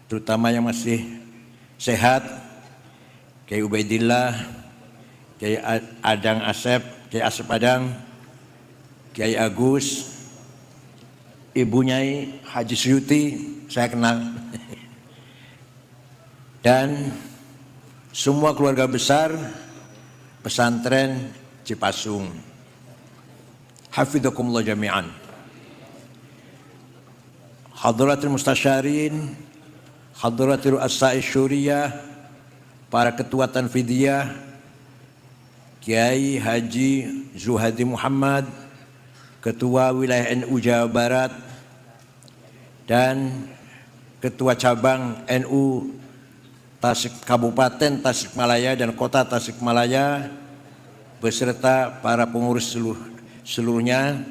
terutama yang masih sehat, Kiai Ubaidillah, Kiai Adang Asep, Kiai Asep Adang, Kiai Agus, Ibu Nyai Haji Suyuti, saya kenal, dan semua keluarga besar pesantren Cipasung. Hafidhakumullah jami'an. Hadratul Mustasyarin, Hadratul As-Sa'i Syuriyah, para ketua Tanfidiyah, Kiai Haji Zuhadi Muhammad, Ketua Wilayah NU Jawa Barat, dan Ketua Cabang NU Kabupaten Tasikmalaya dan Kota Tasikmalaya, beserta para pengurus seluruhnya,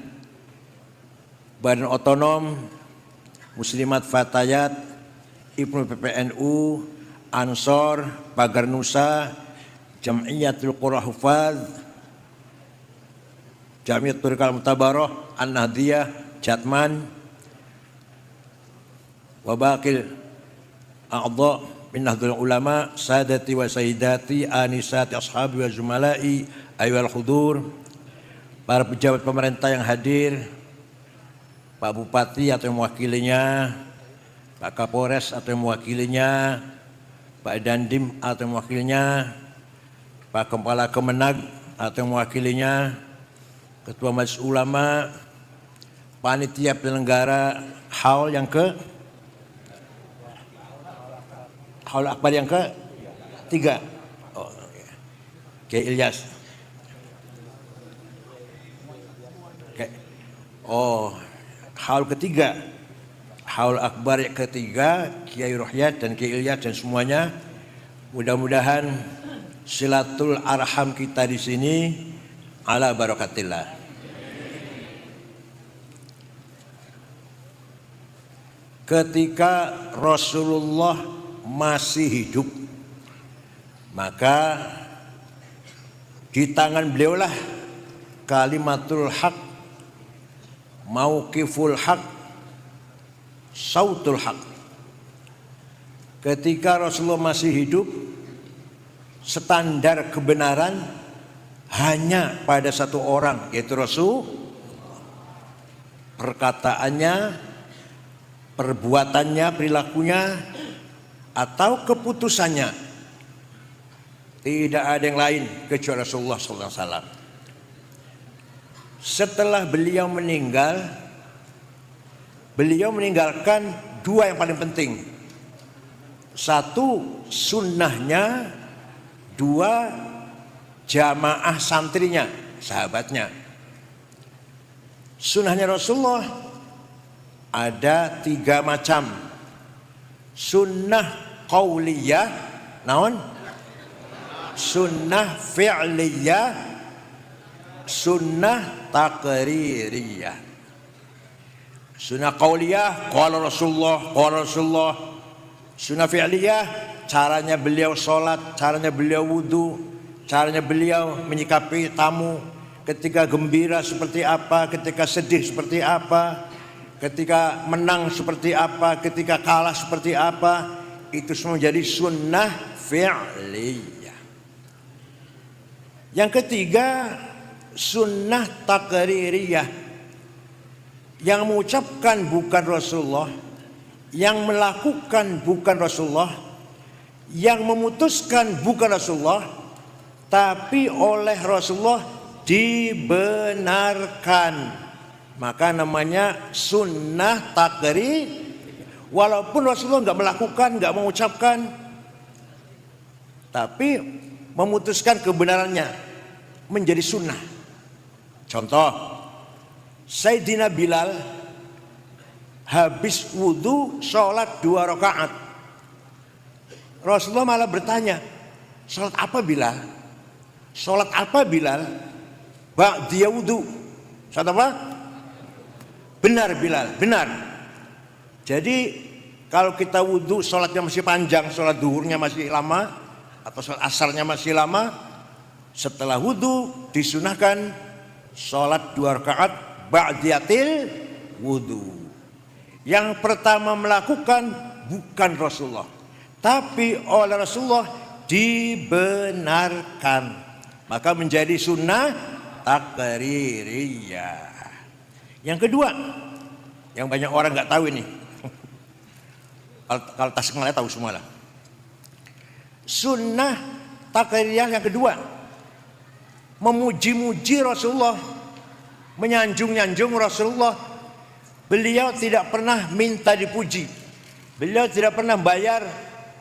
Badan Otonom Muslimat Fatayat, Ibnu PPNU, Ansor, Pagar Nusa, Jam'iyatul Qura Hufaz, Jamiatul Mutabaroh, An-Nahdiyah, Jatman, Wabakil A'adha min Nahdlatul Ulama, Sadati wa Sayyidati, Anisati Ashabi wa Zumalai, Ayyuhal Hudur, para pejabat pemerintah yang hadir, Pak Bupati atau yang mewakilinya, Pak Kapolres atau yang mewakilinya, Pak Dandim atau yang mewakilinya, Pak Kepala Kemenag atau yang mewakilinya, Ketua Majelis Ulama, Panitia Penyelenggara Haul Akbar yang ke-3. Oh, Kiai Ilyas. Haul ketiga, Haul Akbar yang ketiga, Kiai Ruhyat dan Kiai Ilyas dan semuanya. Mudah-mudahan silatul arham kita di sini ala barakatillah. Ketika Rasulullah masih hidup, maka di tangan beliaulah kalimatul haq, mauqiful haq, sautul haq. Ketika Rasulullah masih hidup, standar kebenaran hanya pada satu orang, yaitu Rasul. Perkataannya, perbuatannya, perilakunya, atau keputusannya, tidak ada yang lain kecuali Rasulullah SAW. Setelah beliau meninggal, beliau meninggalkan dua yang paling penting. Satu, sunnahnya. Dua, jamaah santrinya, sahabatnya. Sunnahnya Rasulullah ada 3 macam. Sunnah qauliyah, naon? Sunnah fi'liyah, sunnah taqririyah. Sunnah qauliyah, qala Rasulullah. Sunnah fi'liyah, caranya beliau sholat, caranya beliau wudu, caranya beliau menyikapi tamu, ketika gembira seperti apa, ketika sedih seperti apa, ketika menang seperti apa, ketika kalah seperti apa. Itu semua menjadi sunnah fi'liyah. Yang ketiga, sunnah taqririyah, yang mengucapkan bukan Rasulullah, yang melakukan bukan Rasulullah, yang memutuskan bukan Rasulullah, tapi oleh Rasulullah dibenarkan. Maka namanya sunnah taqrir. Walaupun Rasulullah nggak melakukan, nggak mengucapkan, tapi memutuskan kebenarannya menjadi sunnah. Contoh, Sayyidina Bilal habis wudu sholat 2 rakaat. Rasulullah malah bertanya, sholat apa Bilal? Sholat apa Bilal? Dia wudu. Sholat apa? Benar Bilal, benar. Jadi kalau kita wudu sholatnya masih panjang, sholat duhurnya masih lama, atau sholat asarnya masih lama, setelah wudu disunahkan sholat 2 rakaat ba'diyatil wudu. Yang pertama melakukan bukan Rasulullah, tapi oleh Rasulullah dibenarkan, maka menjadi sunnah takririyah. Yang kedua, yang banyak orang nggak tahu ini, kalau Tasikmalaya tahu semua lah. Sunnah takririyah yang kedua, memuji-muji Rasulullah, menyanjung-nyanjung Rasulullah. Beliau tidak pernah minta dipuji, beliau tidak pernah bayar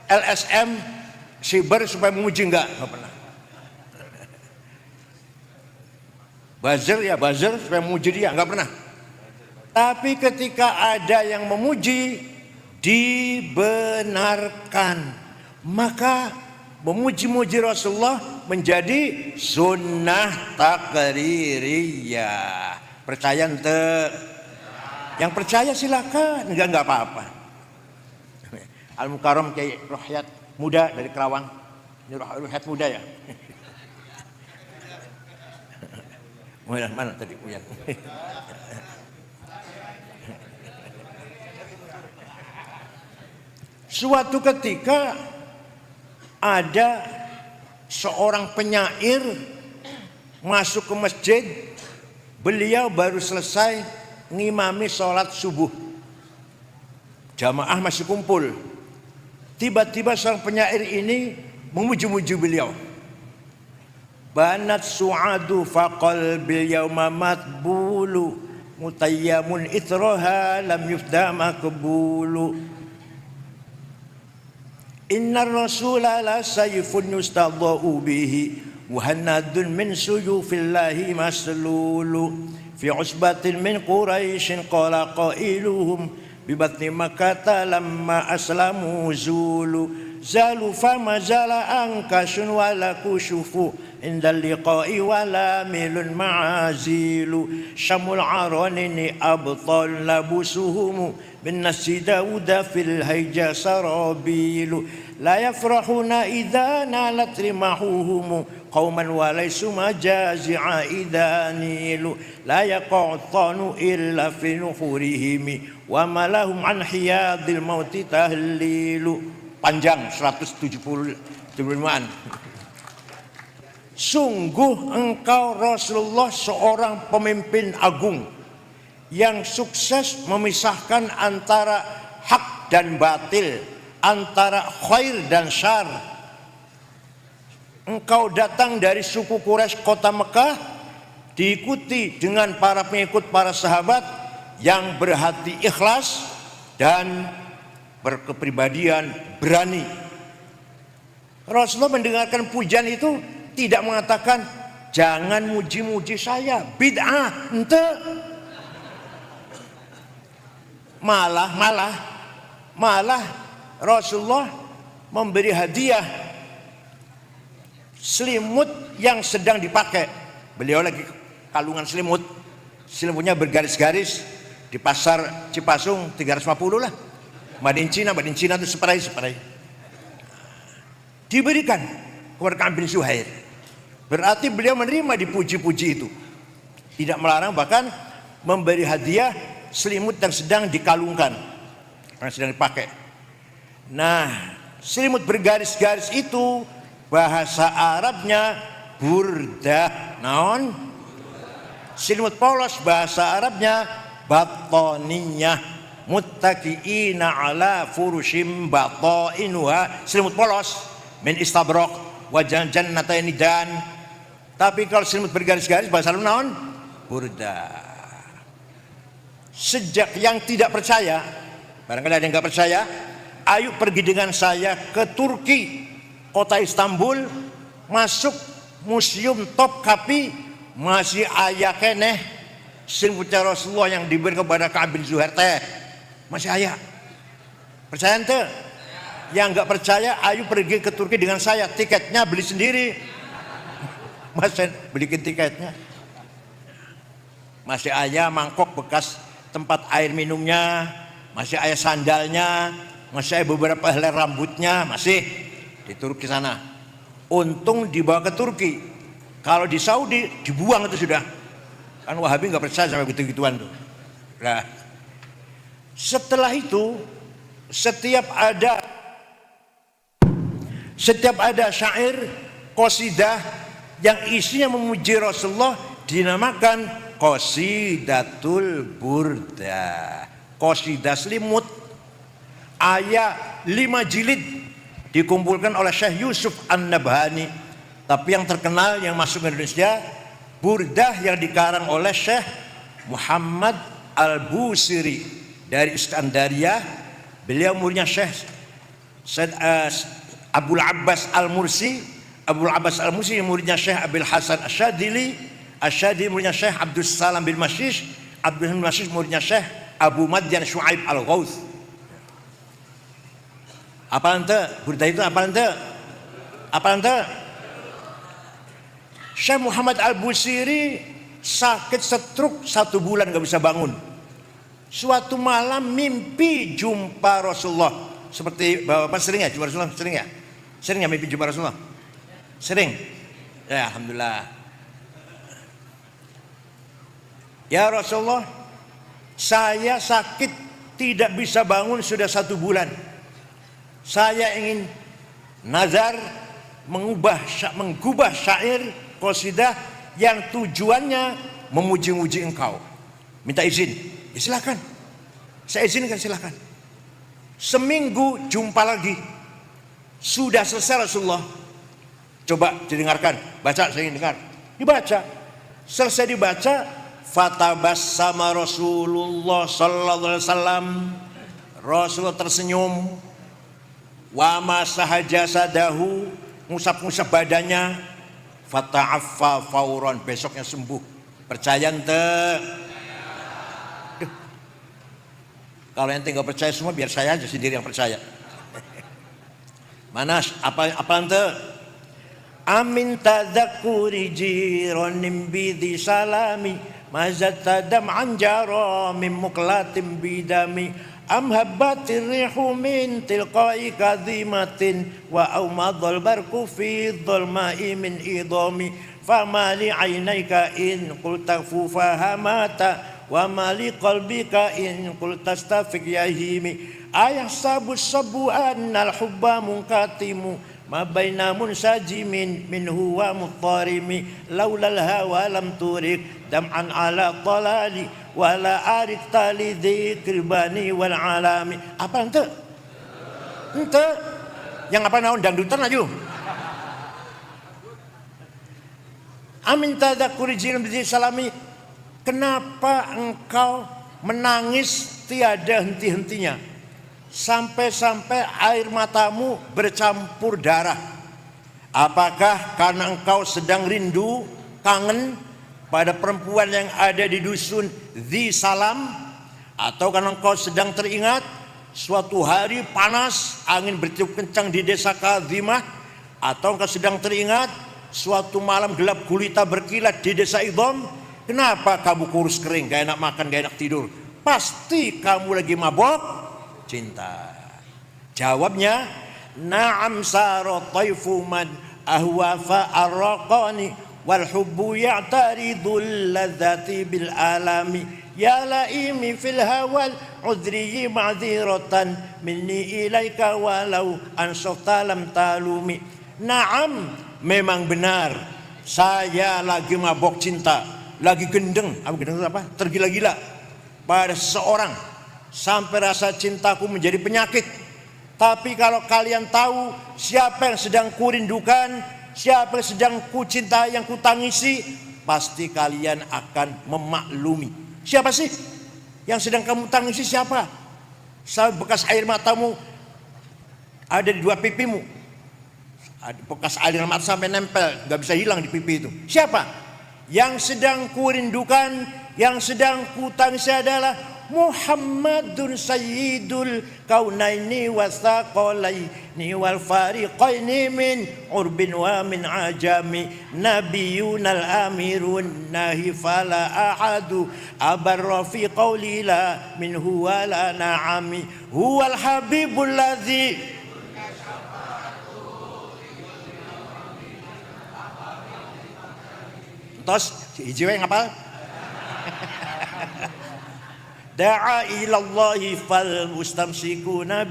LSM siber supaya memuji, enggak pernah. Buzzer supaya memuji dia, enggak pernah. Tapi ketika ada yang memuji, dibenarkan, maka memuji-muji Rasulullah menjadi sunnah takririyah. Percaya ente? Yang percaya silakan, enggak apa-apa. Al-Mukarram Kiai Rohyat muda dari Kerawang. Ini Rohyat muda ya. Mana tadi Uyan? Suatu ketika ada seorang penyair masuk ke masjid, beliau baru selesai ngimami sholat subuh, jamaah masih kumpul. Tiba-tiba seorang penyair ini memuji-muji beliau. Banat su'adu faqal bil yawma matbulu mutayyamun itraha lam yufda makbulu. Innar rasula la sayfun yustadha'u bihi muhannadun min suyufillahi maslulu. Fi usbatin min Quraisyin qala qailuhum bibatni Makkah lamma aslamu zalu fama zala ankasun wala kushufu indal liqa'i wala milun ma'azilu syamul aranini abtal labusuhum bin nasi Dawuda fil hayja sarabilu la yafrahuna idha nalat rimahuhum qauman walaysu majazi'a idanilu la yaqa'tanu illa fi nuhurihim wa malahum an hiyadil mauti tahlilu. Panjang 175-an. Sungguh engkau Rasulullah seorang pemimpin agung yang sukses memisahkan antara hak dan batil, antara khair dan syar. Engkau datang dari suku Quraisy kota Mekah, diikuti dengan para pengikut para sahabat yang berhati ikhlas dan berkepribadian berani. Rasulullah mendengarkan pujian itu tidak mengatakan jangan muji-muji saya, bid'ah, ente. Malah Rasulullah memberi hadiah selimut yang sedang dipakai. Beliau lagi kalungan selimut, selimutnya bergaris-garis, di pasar Cipasung 350 lah. Madin Cina itu separai. Diberikan kepada Ka'ab bin Zuhair. Berarti beliau menerima dipuji-puji itu. Tidak melarang, bahkan memberi hadiah selimut yang sedang dikalungkan, yang sedang dipakai. Nah, selimut bergaris-garis itu bahasa Arabnya burdah. Naon? Selimut polos bahasa Arabnya batoniyah. Muttaqiina ala furushim batainuha, selimut polos min istabraq wa jannataini dan. Tapi kalau selimut bergaris-garis bahasa Arab naon? Burda. Sejak yang tidak percaya, barangkali ada yang enggak percaya, ayo pergi dengan saya ke Turki, kota Istanbul, masuk museum Topkapi, masih aya keneh selimutnya Rasulullah yang diberi kepada Ka'ab bin Zuhair teh. Masih ayah. Percaya ente? Yang enggak percaya, ayo pergi ke Turki dengan saya. Tiketnya beli sendiri. Masih belikin tiketnya. Masih ayah mangkok bekas tempat air minumnya, masih ayah sandalnya, masih ayah beberapa helai rambutnya, masih di Turki sana. Untung dibawa ke Turki. Kalau di Saudi dibuang itu sudah. Kan Wahabi enggak percaya sampai gitu-gituan tuh. Nah, setelah itu setiap ada syair qasidah yang isinya memuji Rasulullah dinamakan qasidatul burda, qasidah selimut. Ayat 5 jilid dikumpulkan oleh Syekh Yusuf An-Nabhani. Tapi yang terkenal yang masuk ke Indonesia, burdah yang dikarang oleh Syekh Muhammad Al-Busiri dari Iskandaria. Beliau muridnya Syekh Abul Abbas Al-Mursi. Abul Abbas Al-Mursi muridnya Syekh Abil Hasan Asyadili. Asyadili muridnya Syekh Abdus Salam bin Mashish. Abdul Salam bin Mashish muridnya Syekh Abu Madyan Shu'aib Al-Ghauth. Apa ente? Burdah itu apa ente? Apa ente? Syekh Muhammad Al-Busiri sakit stroke 1 bulan gak bisa bangun. Suatu malam mimpi jumpa Rasulullah. Seperti bapak sering ya jumpa Rasulullah? Sering ya? Sering ya mimpi jumpa Rasulullah? Sering? Ya alhamdulillah. Ya Rasulullah, saya sakit tidak bisa bangun sudah 1 bulan. Saya ingin nazar mengubah syair qasidah yang tujuannya memuji-muji engkau. Minta izin. Ya silakan. Saya izinkan silakan. Seminggu jumpa lagi. Sudah selesai Rasulullah. Coba didengarkan. Baca, saya ingin dengar. Dibaca. Selesai dibaca, fatabassama Rasulullah sallallahu alaihi wasallam. Rasulullah tersenyum. Wa masaha jasadahu, ngusap-ngusap badannya. Fata'affa fauran, besoknya sembuh. Percaya ente? Kalau ente nggak percaya semua biar saya aja sendiri yang percaya. Mana apa ente? Amin tadzakuri jironim bidi salami mazatadam anjaro min muklatim bidami. Am habbatir rihu min tilqai kadhimatin wa aumadhal barku fi dhulma'i min idami fama li aynayka in qulta fufahamata wa ma li qalbika in qulta stafik yahimi ayah sabu annal hubba munkatimu ma baina munsajimin min huwa muttarimi laulal hawa lam turik dam'an ala talali wala arik tali dzikr bani wal alami. Apa ente? Ente yang apa naon dangdutan aja. Amin tadzakuri jilm bi salami. Kenapa engkau menangis tiada henti-hentinya? Sampai-sampai air matamu bercampur darah. Apakah karena engkau sedang rindu, kangen pada perempuan yang ada di dusun Dzi Salam, atau karena engkau sedang teringat suatu hari panas angin bertiup kencang di desa Kadhimah, atau engkau sedang teringat suatu malam gelap gulita berkilat di desa Idham? Kenapa kamu kurus kering, gak enak makan, gak enak tidur? Pasti kamu lagi mabok cinta. Jawabnya, na'am sara taifu man ahwa fa arraqani wal hubbu ya'taridul ladzati bil alami ya laimi fil hawal udri ma'dziratan minni ilaika walau ansafta lam talumi. Naam, memang benar saya lagi mabok cinta, lagi gendeng. Apa gendeng itu apa? Tergila-gila pada seseorang sampai rasa cintaku menjadi penyakit. Tapi kalau kalian tahu siapa yang sedang kurindukan, siapa yang sedang kucintai, yang kutangisi, pasti kalian akan memaklumi. Siapa sih yang sedang kamu tangisi? Siapa? Bekas air matamu ada di 2 pipimu, bekas air mata sampai nempel, gak bisa hilang di pipi itu. Siapa? Yang sedang kurindukan, yang sedang kutangisi adalah Muhammadun Sayyidul Kaunaini Wasaqalaini wal Fariqaini min urbin wa min ajami Nabiyunal Amirun Nahi fala ahadu abarra fi qawli la min huwa la na'ami huwal habibul ladzi. Tos hijau yang ngapal? da'a ilallahi fal mustamsikuna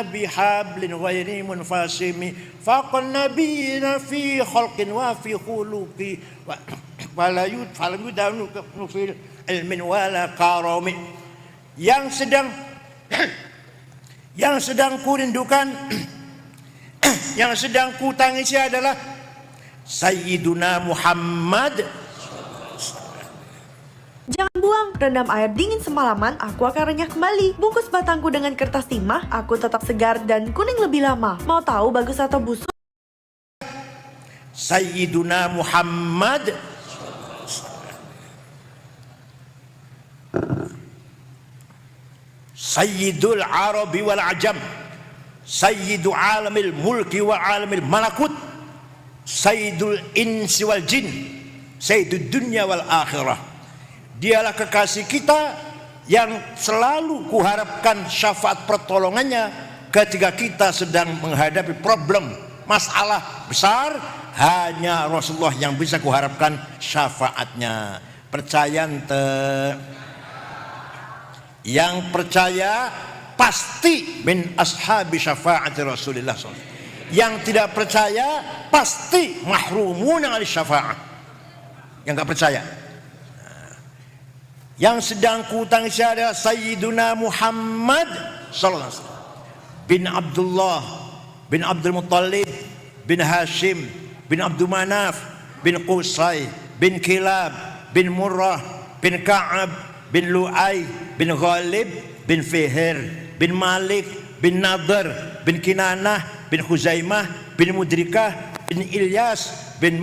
bihablin ghairi munfasimi faqan nabiyina fi khalqin wa fi khuluqi wala yudanu fil ilmin wala karami. Yang sedang ku rindukan, yang sedang ku tangisi adalah Sayyiduna Muhammad. Jangan buang, rendam air dingin semalaman, aku akan renyah kembali. Bungkus batangku dengan kertas timah, aku tetap segar dan kuning lebih lama. Mau tahu bagus atau busuk? Sayyiduna Muhammad. Sayyidul Arabi wal Ajam, Sayyidu alamil mulki wa alamil malakut, Sayyidul insi wal jin, Sayyidud dunya wal akhirah. Dialah kekasih kita yang selalu kuharapkan syafaat pertolongannya ketika kita sedang menghadapi problem, masalah besar. Hanya Rasulullah yang bisa kuharapkan syafaatnya. Percaya ente? Yang percaya pasti min ashabi syafaati Rasulillah SAW. Yang tidak percaya pasti mahrumun al syafaat. Yang enggak percaya. Yang sedang kutangisi adalah Sayyiduna Muhammad sallallahu alaihi wasallam bin Abdullah bin Abdul Muttalib bin Hashim bin Abdul Manaf bin Qusay bin Kilab bin Murrah bin Ka'ab bin Lu'ay bin Ghalib bin Fihir bin Malik bin Nadhr bin Kinanah bin Khuzaimah bin Mudrikah bin Ilyas bin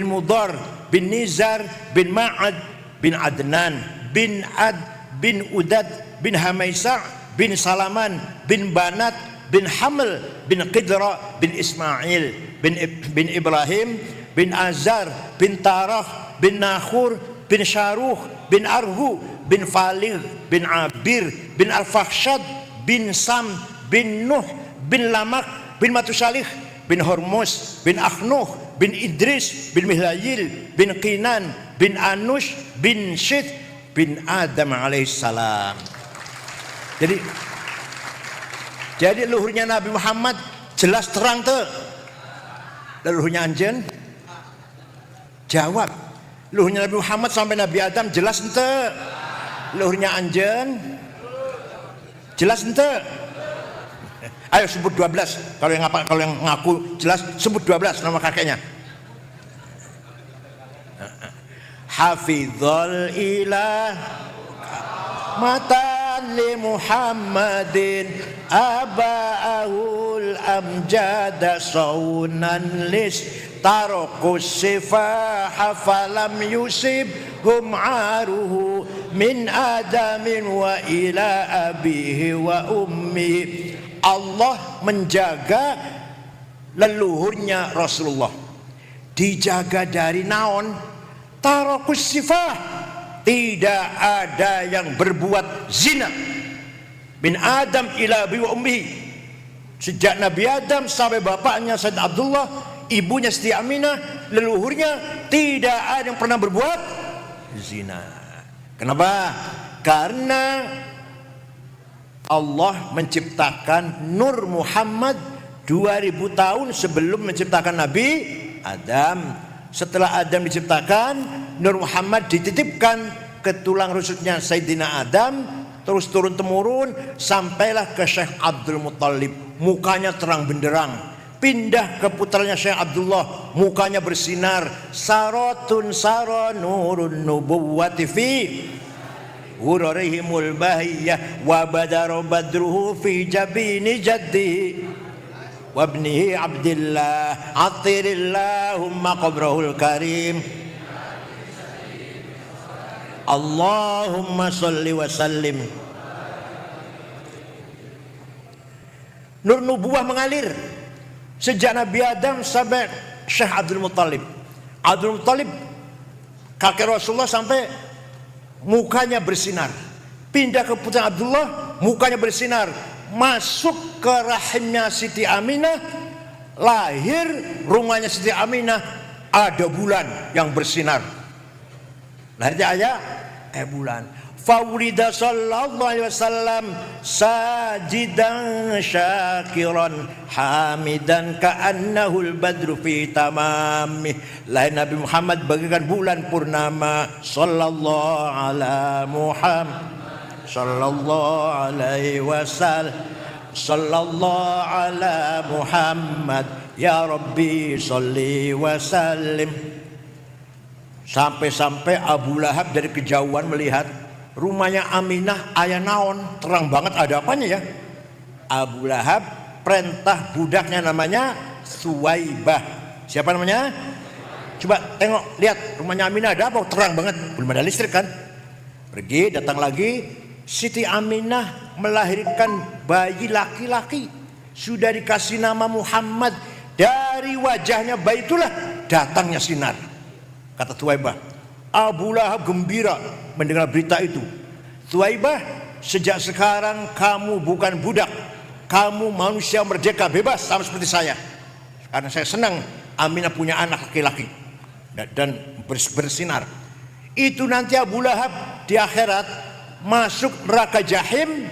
Mudar bin Nizar bin Ma'ad bin Adnan bin Ad bin Udad bin Hamaisa bin Salaman bin Banat bin Haml bin Qidra bin Ismail bin Ibrahim bin Azar bin Tarah bin Nakhur bin Syaruh bin Arhu bin Faligh bin Abir bin Al-Fakhshad bin Sam bin Nuh bin Lamak bin Matusalih bin Hormuz bin Akhnuh bin Idris bin Mihlayil bin Qinan bin Anush bin Syith bin Adam alaihissalam. Jadi luhurnya Nabi Muhammad jelas terang tuh. Luhurnya anjen jawab. Luhurnya Nabi Muhammad sampai Nabi Adam jelas ente. Luhurnya anjen jelas ente. Ayo sebut 12. Kalau yang ngaku jelas sebut 12 nama kakeknya. Hafizul ilah matan li Muhammadin aba'ahul amjada saunan lis tarokus sifaha falam yusibhum aruhu min adamin wa ila abihi wa ummi. Allah menjaga leluhurnya Rasulullah, dijaga dari naon? Tarokus sifah, tidak ada yang berbuat zina min Adam ila abi wa ummi. Sejak Nabi Adam sampai bapaknya Said Abdullah, ibunya Siti Aminah, leluhurnya tidak ada yang pernah berbuat zina. Kenapa? Karena Allah menciptakan Nur Muhammad 2000 tahun sebelum menciptakan Nabi Adam. Setelah Adam diciptakan, Nur Muhammad dititipkan ke tulang rusuknya Sayyidina Adam, terus turun temurun sampailah ke Syekh Abdul Muttalib, mukanya terang benderang. Pindah ke putranya Syekh Abdullah, mukanya bersinar. Saratun sara nurun nubuwati fi hurarihimul bahiyah wa badara badruhu fi jabini jaddi wabnihi Abdillah atirillahumma qabrahul karim Allahumma salli wa sallim. Nur nubuwah mengalir sejak Nabi Adam sampai Syekh Abdul Muttalib. Abdul Muttalib kakek Rasulullah sampai mukanya bersinar. Pindah ke putra Abdullah, mukanya bersinar. Masuk ke rahimnya Siti Aminah, lahir rumahnya Siti Aminah, ada bulan yang bersinar. Lahirnya ayah bulan. Faulida sallallahu alaihi wasallam sajidan syakiran hamidan ka'annahu al-badru fi tamamih. Lahir Nabi Muhammad bagaikan bulan purnama. Sallallahu ala Muhammad sallallahu alaihi wasallam. Sallallahu ala Muhammad ya Rabbi salli wa sallim. Sampai-sampai Abu Lahab dari kejauhan melihat rumahnya Aminah aya naon, terang banget, ada apanya ya. Abu Lahab perintah budaknya namanya Suwaibah. Siapa namanya? Coba tengok, lihat rumahnya Aminah ada apa, terang banget, belum ada listrik kan. Pergi, datang lagi, Siti Aminah melahirkan bayi laki-laki, sudah dikasih nama Muhammad. Dari wajahnya bayi itulah datangnya sinar. Kata Suwaibah, Abu Lahab gembira mendengar berita itu. Suwaibah, sejak sekarang kamu bukan budak, kamu manusia merdeka bebas sama seperti saya. Karena saya senang Aminah punya anak laki-laki dan bersinar. Itu nanti Abu Lahab di akhirat masuk neraka jahim,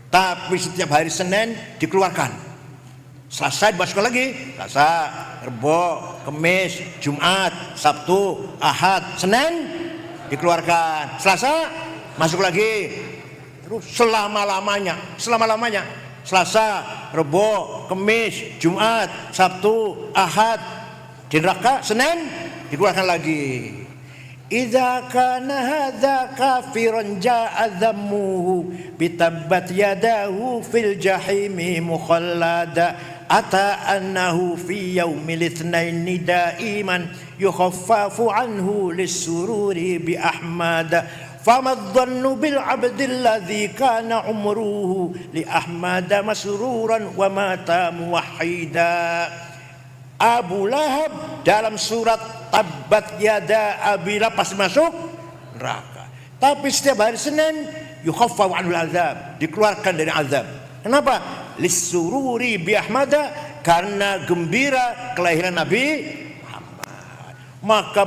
tapi setiap hari Senin dikeluarkan. Selasa dimasukkan lagi, Selasa, Rebo, Kamis, Jumat, Sabtu, Ahad, Senin dikeluarkan. Selasa masuk lagi, terus selama-lamanya. Selasa, Rebo, Kamis, Jumat, Sabtu, Ahad di neraka, Senin dikeluarkan lagi. Idza kana hadza kafiran ja'a dhammuhu bitabbat yadahu fil jahimi mukhallada ata annahu fi yaumil itsnaini daiman yukhaffafu anhu lis-sururi bi ahmada fama dhannu bil abdil ladzi kana umruhu li ahmada masruran wa mata muwahhida. Abu Lahab dalam surat Tabbat Yada Abi Lahab pasti masuk neraka. Tapi setiap hari Senin yukhaffafu anhul azab, dikeluarkan dari azab. Kenapa? Lissururi bi Ahmada, karena gembira kelahiran Nabi Muhammad. Maka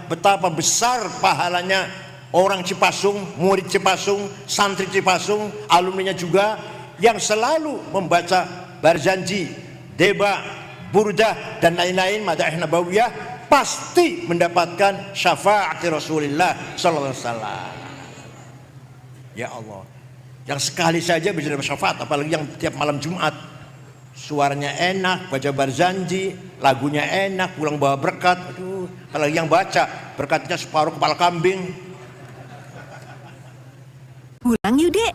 betapa besar pahalanya orang Cipasung, murid Cipasung, santri Cipasung, alumninya juga yang selalu membaca Barzanji, Deba, Burdah dan lain-lain madaih nabawiyah, pasti mendapatkan syafaat Rasulullah sallallahu alaihi wasallam. Ya Allah, yang sekali saja bisa dapat syafaat, apalagi yang tiap malam Jumat. Suaranya enak, baca Barzanji, lagunya enak, pulang bawa berkat. Aduh, apalagi yang baca berkatnya separuh kepala kambing. Pulang yuk, Dek.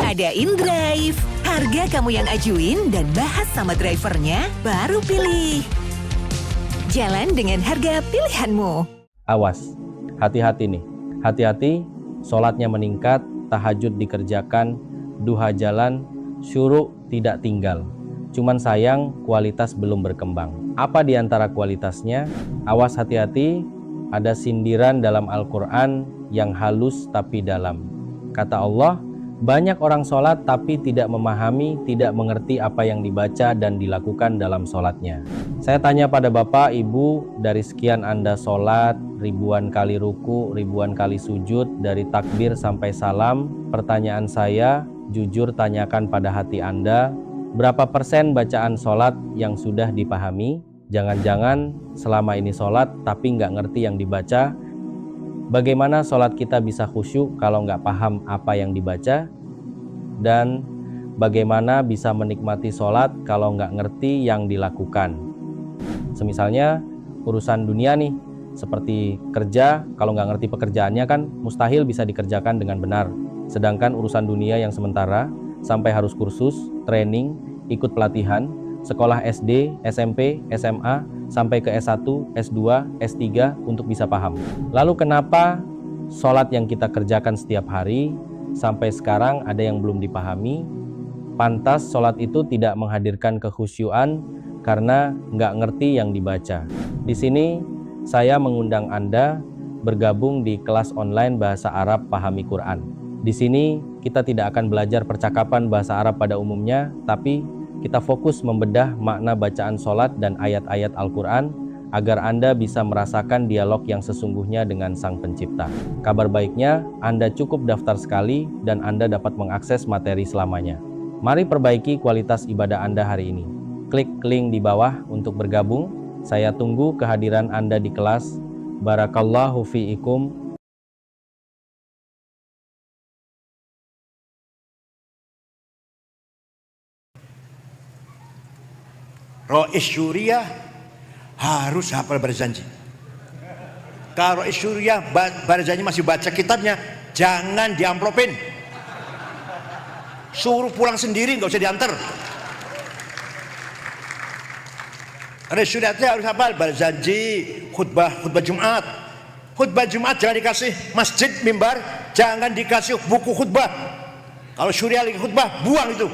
Ada InDrive, harga kamu yang ajuin dan bahas sama drivernya, baru pilih. Jalan dengan harga pilihanmu. Awas, hati-hati nih, hati-hati, sholatnya meningkat, tahajud dikerjakan, duha jalan, syuruk tidak tinggal. Cuman sayang kualitas belum berkembang. Apa di antara kualitasnya? Awas, hati-hati, ada sindiran dalam Al-Quran yang halus tapi dalam. Kata Allah, banyak orang sholat tapi tidak memahami, tidak mengerti apa yang dibaca dan dilakukan dalam sholatnya. Saya tanya pada Bapak, Ibu, dari sekian Anda sholat, ribuan kali ruku, ribuan kali sujud, dari takbir sampai salam, pertanyaan saya, jujur tanyakan pada hati Anda, berapa persen bacaan sholat yang sudah dipahami? Jangan-jangan selama ini sholat tapi nggak ngerti yang dibaca. Bagaimana sholat kita bisa khusyuk kalau nggak paham apa yang dibaca? Dan bagaimana bisa menikmati sholat kalau nggak ngerti yang dilakukan? Semisalnya urusan dunia nih, seperti kerja, kalau nggak ngerti pekerjaannya kan mustahil bisa dikerjakan dengan benar. Sedangkan urusan dunia yang sementara, sampai harus kursus, training, ikut pelatihan, sekolah SD, SMP, SMA, sampai ke S1, S2, S3 untuk bisa paham. Lalu kenapa sholat yang kita kerjakan setiap hari sampai sekarang ada yang belum dipahami? Pantas sholat itu tidak menghadirkan kekhusyuan karena nggak ngerti yang dibaca. Di sini saya mengundang Anda bergabung di kelas online Bahasa Arab Pahami Quran. Di sini kita tidak akan belajar percakapan bahasa Arab pada umumnya, tapi kita fokus membedah makna bacaan sholat dan ayat-ayat Al-Quran agar Anda bisa merasakan dialog yang sesungguhnya dengan Sang Pencipta. Kabar baiknya, Anda cukup daftar sekali dan Anda dapat mengakses materi selamanya. Mari perbaiki kualitas ibadah Anda hari ini. Klik link di bawah untuk bergabung. Saya tunggu kehadiran Anda di kelas. Barakallahu fiikum. Rois Syuriah harus hafal Barzanji. Kalau Rois Syuriah Barzanji masih baca kitabnya, jangan diamplopin. Suruh pulang sendiri, nggak usah diantar. Rois Syuriah harus hafal Barzanji, khutbah Jumat. Khutbah Jumat jangan dikasih masjid, mimbar, jangan dikasih buku khutbah. Kalau Syuriah lagi khutbah, buang itu.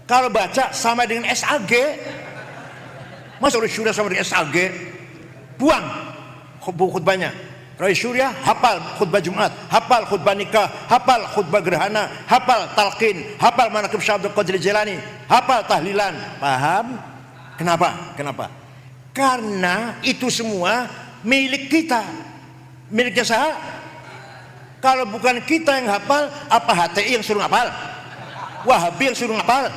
Kalau baca sama dengan SAG, masa Rois Syuriah sama dengan SAG? Buang buku khutbahnya. Rois Syuriah hafal khutbah Jumat, hafal khutbah nikah, hafal khutbah gerhana, hafal talqin, hafal manaqib Syekh Abdul Qadir Jilani, hafal tahlilan. Paham? Kenapa? Karena itu semua milik kita. Miliknya saya. Kalau bukan kita yang hafal, apa HTI yang suruh hafal? Wahabi yang suruh hafal?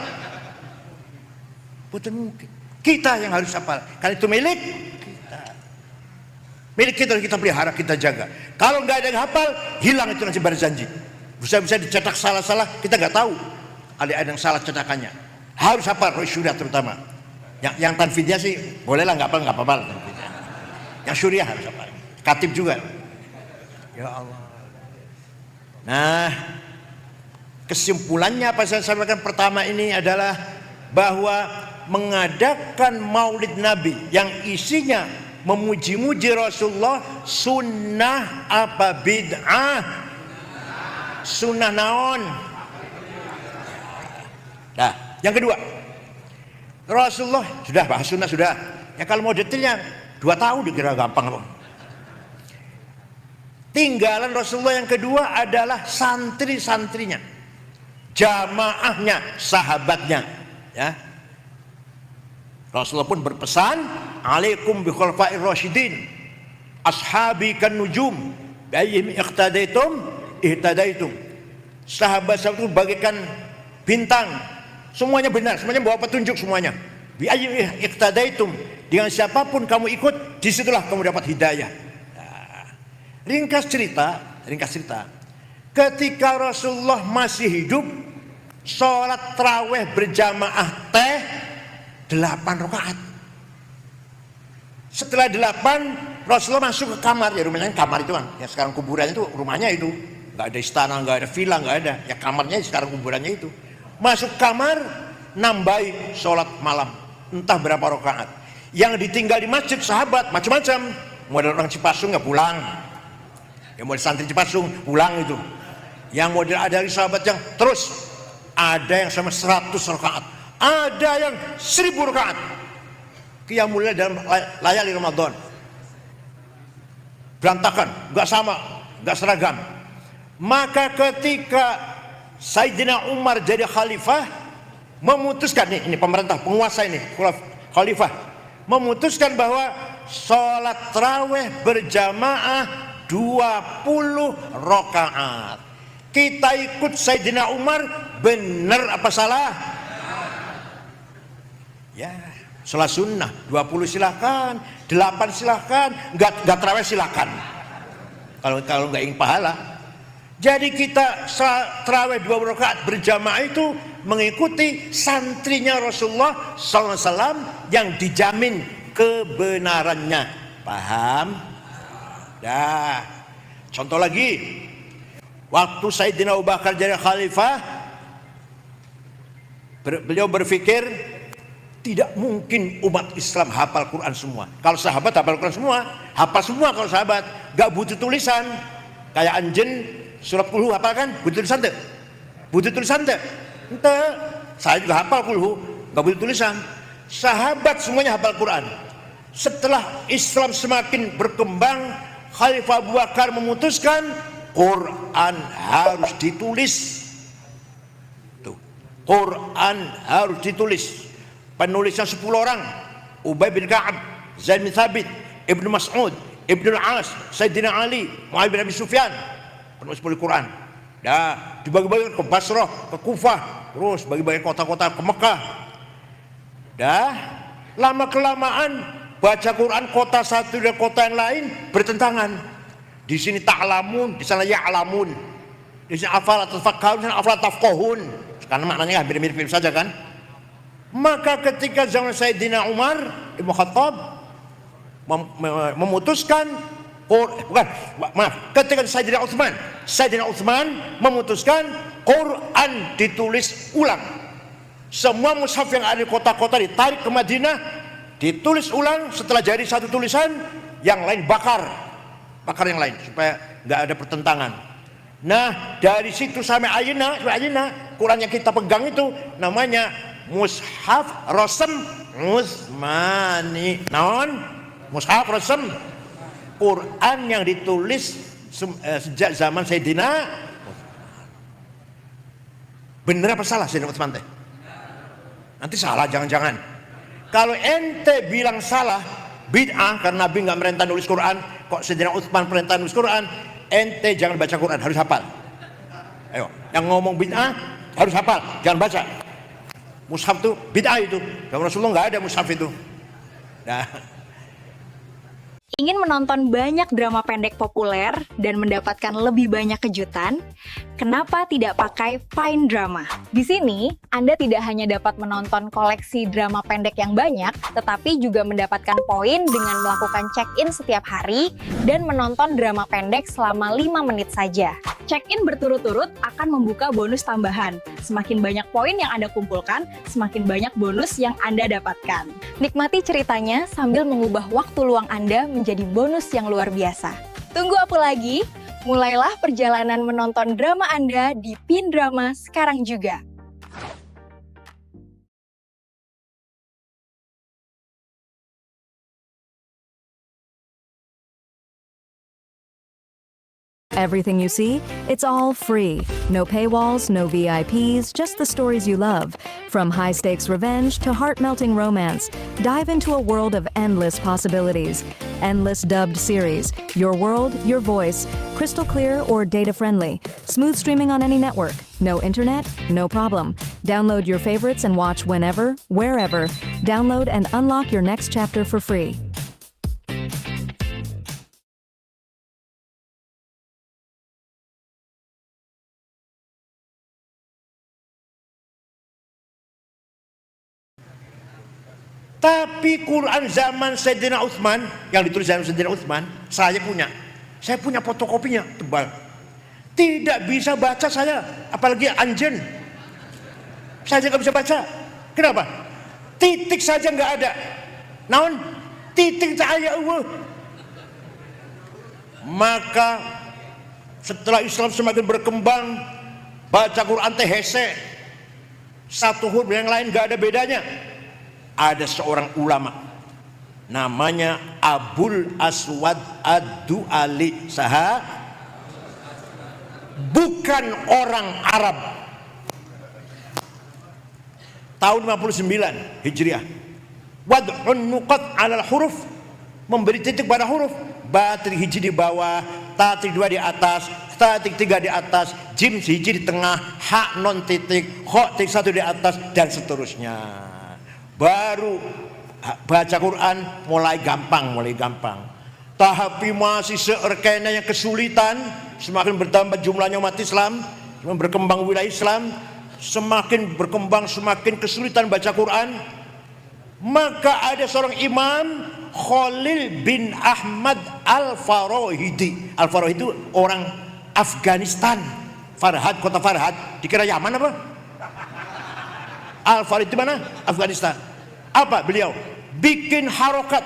Bukan mungkin. Kita yang harus hafal. Karena itu milik kita. Milik kita, kita pelihara, kita jaga. Kalau nggak ada yang hafal, hilang itu nanti Barzanji. Bisa-bisa dicetak salah-salah, kita nggak tahu. Ada yang salah cetakannya. Harus hafal Rois Syuriah terutama. Yang tanfidnya sih bolehlah nggak apa-apa. Yang Syuriah harus hafal. Katib juga. Ya Allah. Nah, kesimpulannya apa saya sampaikan pertama ini adalah bahwa mengadakan maulid Nabi yang isinya memuji-muji Rasulullah sunnah apa bid'ah? Sunnah naon? Nah, yang kedua, Rasulullah sudah bahas sunnah sudah. Ya kalau mau detailnya 2 tahun dikira gampang apa? Tinggalan Rasulullah yang kedua adalah santri-santrinya, jamaahnya, sahabatnya. Ya, Rasulullah pun berpesan, alaikum bi khulafa'ir rasyidin, ashabi kan nujum, bi ayyihim iqtadaitum ihtadaitum. Sahabat-sahabat itu bagaikan bintang, semuanya benar, semuanya bawa petunjuk semuanya. Bi ayyihim iqtadaitum, dengan siapapun kamu ikut, disitulah kamu dapat hidayah. Nah, ringkas cerita, ketika Rasulullah masih hidup, sholat tarawih berjamaah 8 rakaat. Setelah 8, Rasulullah masuk ke kamar. Ya rumahnya kamar itu kan, ya sekarang kuburannya itu rumahnya itu, nggak ada istana, nggak ada villa, nggak ada. Ya kamarnya sekarang kuburannya itu. Masuk kamar, nambahi sholat malam, entah berapa rakaat. Yang ditinggal di masjid sahabat macam-macam. Model orang Cipasung nggak pulang, ya model santri Cipasung pulang itu. Yang model ada dari sahabat yang terus, ada yang sama 100 rakaat, ada yang 1000 rakaat. Qiyamul lail dalam layali Ramadan. Berantakan, nggak sama, nggak seragam. Maka ketika Sayyidina Umar jadi khalifah, memutuskan ini pemerintah, penguasa ini, khalifah, memutuskan bahwa sholat tarawih berjamaah 20 rakaat. Kita ikut Sayyidina Umar, benar apa salah? Ya, sholat sunnah 20 silakan, 8 silakan, nggak tarawih silakan. Kalau nggak ingin pahala. Jadi kita tarawih 20 rakaat berjamaah itu mengikuti santrinya Rasulullah SAW yang dijamin kebenarannya. Paham? Dah. Contoh lagi, waktu Sayyidina Abu Bakar jadi khalifah, beliau berpikir tidak mungkin umat Islam hafal Quran semua. Kalau sahabat hafal Quran semua, hafal semua kalau sahabat, gak butuh tulisan. Kayak anjen surat kulhu hafal kan? Butuh tulisan tuh? Butuh tulisan tuh? Ente, saya juga hafal kulhu, gak butuh tulisan. Sahabat semuanya hafal Quran. Setelah Islam semakin berkembang, Khalifah Abu Bakar memutuskan Quran harus ditulis. Tuh, Quran harus ditulis. Penulisnya 10 orang, Ubay bin Ka'ab, Zaid bin Thabit, Ibnu Mas'ud, Ibnu Al-As, Sayyidina Ali, Muawiyah bin Abi Sufyan. Penulis Quran. Dah dibagi-bagi ke Basrah, ke Kufah, terus bagi-bagi kota-kota ke Mekah. Dah lama kelamaan baca Quran kota satu dan kota yang lain bertentangan. Di sini ta'lamun, di sana ya'lamun. Di sini afala tafakkarun, di sana afala tafqahun. Karena maknanya hampir mirip-mirip saja kan. Maka ketika zaman Sayyidina Umar Ibn Khattab memutuskan ketika Sayyidina Utsman memutuskan Quran ditulis ulang. Semua mushaf yang ada di kota-kota ditarik ke Madinah, ditulis ulang. Setelah jadi satu tulisan, yang lain bakar yang lain supaya nggak ada pertentangan. Nah dari situ sampai Ayeuna Quran yang kita pegang itu namanya Mushaf Rasm Utsmani. Mushaf Rasm, Quran yang ditulis sejak zaman Sayyidina. Bener apa salah Sayyidina Utsman teh? Nanti salah jangan-jangan. Kalau ente bilang salah bid'ah karena Nabi nggak merintah nulis Quran, kok Sayyidina Utsman perintah nulis Quran, ente jangan baca Quran, harus hafal. Ayo, yang ngomong bid'ah harus hafal, jangan baca. Mushaf itu bid'ah itu. Zaman Rasulullah nggak ada mushaf itu. Nah. Ingin menonton banyak drama pendek populer dan mendapatkan lebih banyak kejutan? Kenapa tidak pakai Find Drama? Di sini, Anda tidak hanya dapat menonton koleksi drama pendek yang banyak, tetapi juga mendapatkan poin dengan melakukan check-in setiap hari dan menonton drama pendek selama 5 menit saja. Check-in berturut-turut akan membuka bonus tambahan. Semakin banyak poin yang Anda kumpulkan, semakin banyak bonus yang Anda dapatkan. Nikmati ceritanya sambil mengubah waktu luang Anda menjadi bonus yang luar biasa. Tunggu apa lagi? Mulailah perjalanan menonton drama Anda di Pin Drama sekarang juga. Everything you see, it's all free. No paywalls, no VIPs, just the stories you love. From high-stakes revenge to heart-melting romance, dive into a world of endless possibilities. Endless dubbed series. Your world, your voice. Crystal clear or data-friendly. Smooth streaming on any network. No internet? No problem. Download your favorites and watch whenever, wherever. Download and unlock your next chapter for free. Tapi Quran zaman Sayyidina Utsman yang ditulis zaman Sayyidina Utsman, saya punya fotokopinya tebal. Tidak bisa baca saya, apalagi anjen. Saya nggak bisa baca. Kenapa? Titik saja nggak ada. Naon? Titik saya Allah. Maka setelah Islam semakin berkembang, baca Quran teh hese. Satu huruf yang lain nggak ada bedanya. Ada seorang ulama namanya Abul Aswad Ad-Du'ali, saha bukan orang Arab. Tahun 59 Hijriah. Wad'un nuqat 'alal huruf, memberi titik pada huruf. Ba titik hiji di bawah, ta titik dua di atas, ta titik tiga di atas, jim hiji di tengah, ha non titik, kho titik satu di atas, dan seterusnya. Baru baca Quran mulai gampang. Tapi masih seerkena yang kesulitan. Semakin bertambah jumlahnya umat Islam, semakin berkembang wilayah Islam, semakin berkembang, semakin kesulitan baca Quran. Maka ada seorang imam, Khalil bin Ahmad Al-Farahidi. Al-Farahidi itu orang Afghanistan. Farhad, kota Farhad, dikira Yaman apa? Al-Farid di mana? Afghanistan. Apa beliau? Bikin harokat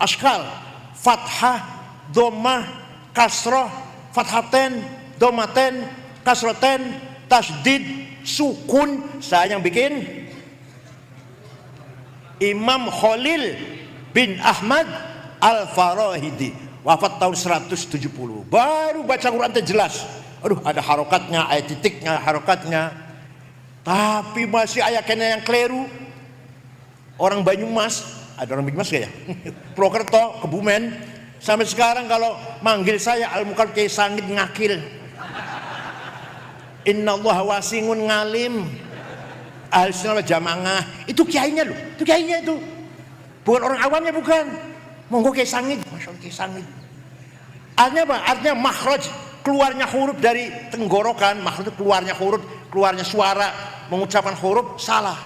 askal, fathah, domah, kasroh, fathaten, domaten, kasroten, tasdid, sukun. Saya yang bikin. Imam Khalil bin Ahmad Al-Farahidi, wafat tahun 170. Baru baca Quran jelas. Aduh, ada harokatnya, ada titiknya, harokatnya. Tapi masih ayah kena yang keliru. Orang Banyumas ada orang bikin mas gak ya? Purwokerto, Kebumen, sampai sekarang kalau manggil saya Al-Mukarram Kiai Sangit ngakil. Innallaha wasingun ngalim. Ahlussunnah wal jamaah. Itu kiainya loh, itu kiainya itu. Bukan orang awamnya, bukan. Monggo Kiai Sangit, Masya Allah Kiai Sangit. Artinya apa? Artinya makhraj, keluarnya huruf dari tenggorokan, makhraj keluarnya huruf, keluarnya suara, mengucapkan huruf salah.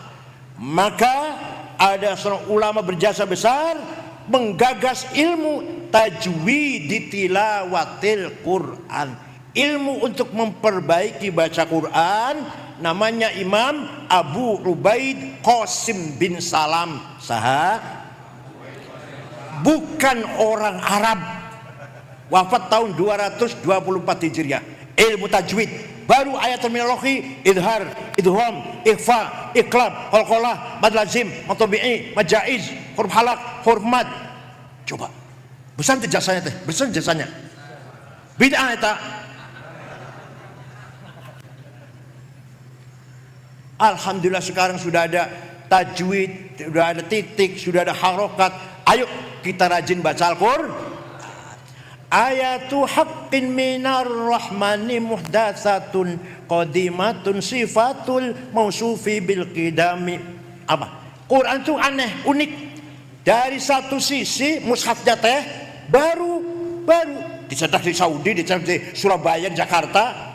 Maka ada seorang ulama berjasa besar menggagas ilmu tajwid tilawatil Quran, ilmu untuk memperbaiki baca Quran. Namanya Imam Abu Ubaid Qasim bin Salam. Saha? Bukan orang Arab, wafat tahun 224 Hijriah. Ilmu tajwid, baru ayat terminologi, idhar, idham, ikhfa, iqlab, qalqalah, mad lazim, mad tabi'i, mad jaiz, huruf halak, huruf mad. Coba besar jasanya teh, besar jasanya. Bid'ah eta. Alhamdulillah sekarang sudah ada tajwid, sudah ada titik, sudah ada harokat. Ayo kita rajin baca Al-Qur'an. Ayatu haqqin minar rahmani muhdatsatun qadimatun sifatul mausufi bil qidami. Apa? Quran itu aneh, unik. Dari satu sisi mushafnya teh baru dicetak di Saudi, dicetak di Surabaya, Jakarta.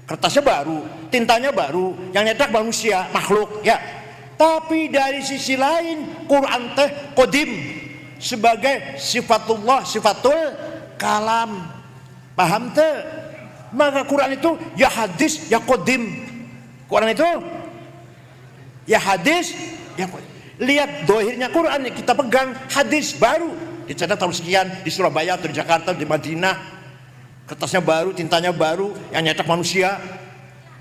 Kertasnya baru, tintanya baru, yang nyetak manusia, makhluk, ya. Tapi dari sisi lain Quran teh qadim sebagai sifatullah, sifatul kalam. Paham teh? Maka Quran itu ya hadis, ya qadim. Quran itu ya hadis, ya qadim. Lihat dohirnya Quran yang kita pegang, hadis baru dicetak tahun sekian di Surabaya atau di Jakarta, di Madinah. Kertasnya baru, tintanya baru, yang nyetak manusia,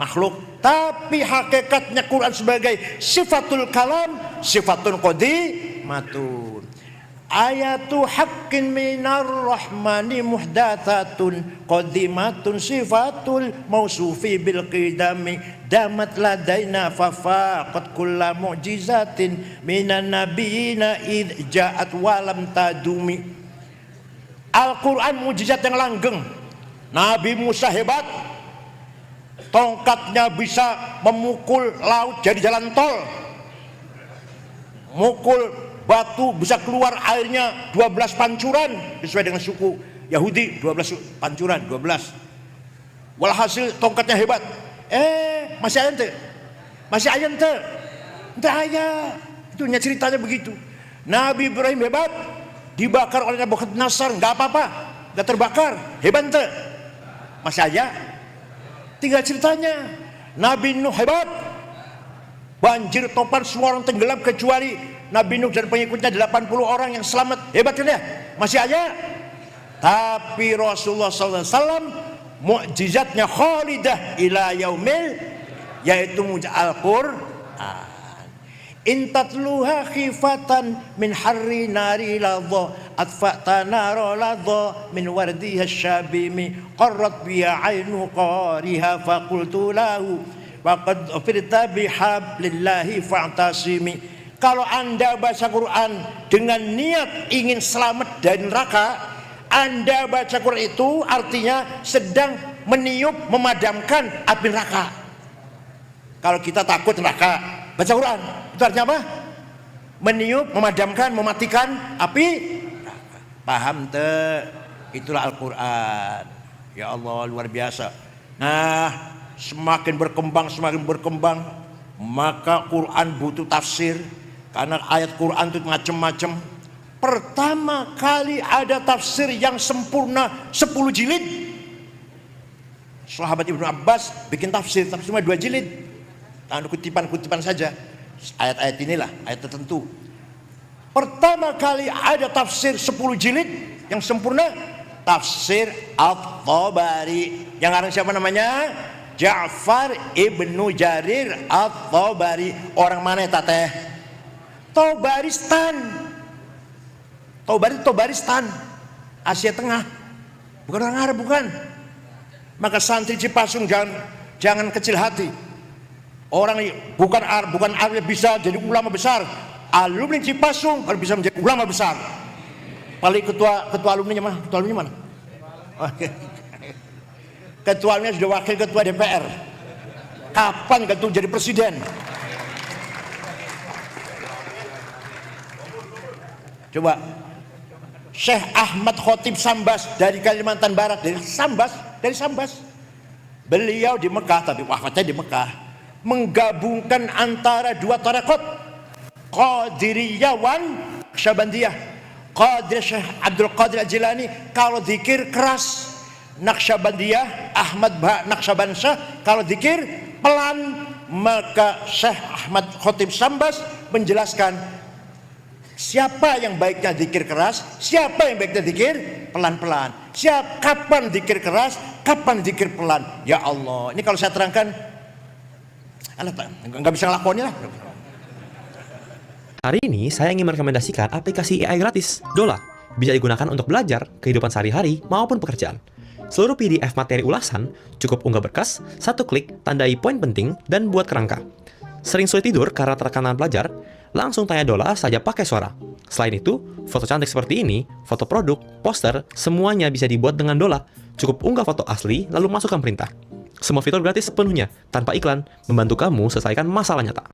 makhluk. Tapi hakikatnya Quran sebagai sifatul kalam, sifatul qadimatun. Ayatu haqqin minar rahmani muhdatsatun qadimatun sifatul mausufi bil qidami damat ladaina fafaqat kulla mu'jizatin minan nabiyina id ja'at walam tadumi. Al-Quran mujizat yang langgeng. Nabi Musa hebat, tongkatnya bisa memukul laut jadi jalan tol, mukul batu bisa keluar airnya 12 pancuran sesuai dengan suku Yahudi, 12 pancuran, 12. Walhasil tongkatnya hebat. Masih ayam ente ayah. Itu ceritanya begitu. Nabi Ibrahim hebat, dibakar oleh Nabukadnezar, nggak apa-apa, nggak terbakar, hebat ente. Masih aja. Tinggal ceritanya. Nabi Nuh hebat, banjir topan semua orang tenggelam kecuali Nabi Nuh dan pengikutnya 80 orang yang selamat. Hebat kan ya? Masih aja. Tapi Rasulullah SAW mukjizatnya khalidah ila yaumil, yaitu mujizat Al-Qur'an. Intatluha khifatan min harri nari ladha atfa'ta nara ladha min wardiha syabimi qarrat biya ainu qariha faqultu lahu waqad ufirta bihablillahi fa'tasimi. Kalau anda baca Quran dengan niat ingin selamat dari neraka, anda baca Quran itu artinya sedang meniup, memadamkan api neraka. Kalau kita takut neraka, baca Quran itu artinya apa? Meniup, memadamkan, mematikan api neraka. Paham teh? Itulah Al-Quran. Ya Allah, luar biasa. Nah, semakin berkembang, maka Quran butuh tafsir. Karena ayat Quran itu macam-macam. Pertama kali ada tafsir yang sempurna 10 jilid. Sahabat Ibnu Abbas bikin tafsir cuma 2 jilid. Ada kutipan-kutipan saja. Ayat-ayat inilah, ayat tertentu. Pertama kali ada tafsir 10 jilid yang sempurna, tafsir At-Tabari. Yang arang siapa namanya? Ja'far ibnu Jarir At-Tabari. Orang mana eta teh? Tabaristan, Asia Tengah. Bukan orang Arab, bukan. Maka santri Cipasung jangan kecil hati. Orang bukan Arab bisa jadi ulama besar. alumni Cipasung harus bisa menjadi ulama besar. Paling ketua alumninya mana? Ketua alumninya mana? Oke. Ketua alumninya sudah wakil ketua DPR. Kapan ketua jadi presiden? Coba. Syekh Ahmad Khotib Sambas dari Kalimantan Barat, dari Sambas. Beliau di Mekah, tapi wafatnya di Mekah, menggabungkan antara dua tarekat, Qadiriyah wan Naqsyabandiyah. Qadir Syekh Abdul Qadir Al-Jilani kalau zikir keras, Naqsyabandiyah Ahmad Naqsyabansyah kalau zikir pelan. Maka Syekh Ahmad Khotib Sambas menjelaskan siapa yang baiknya zikir keras, siapa yang baiknya zikir pelan-pelan. Kapan zikir keras, kapan zikir pelan. Ya Allah, ini kalau saya terangkan nggak bisa ngelakuin lah. Hari ini saya ingin merekomendasikan aplikasi AI gratis, Dola. Bisa digunakan untuk belajar, kehidupan sehari-hari, maupun pekerjaan. Seluruh PDF materi ulasan cukup unggah berkas, satu klik, tandai poin penting, dan buat kerangka. Sering sulit tidur karena tekanan belajar? Langsung tanya Dola saja pakai suara. Selain itu, foto cantik seperti ini, foto produk, poster, semuanya bisa dibuat dengan Dola. Cukup unggah foto asli, lalu masukkan perintah. Semua fitur gratis sepenuhnya, tanpa iklan, membantu kamu selesaikan masalah nyata.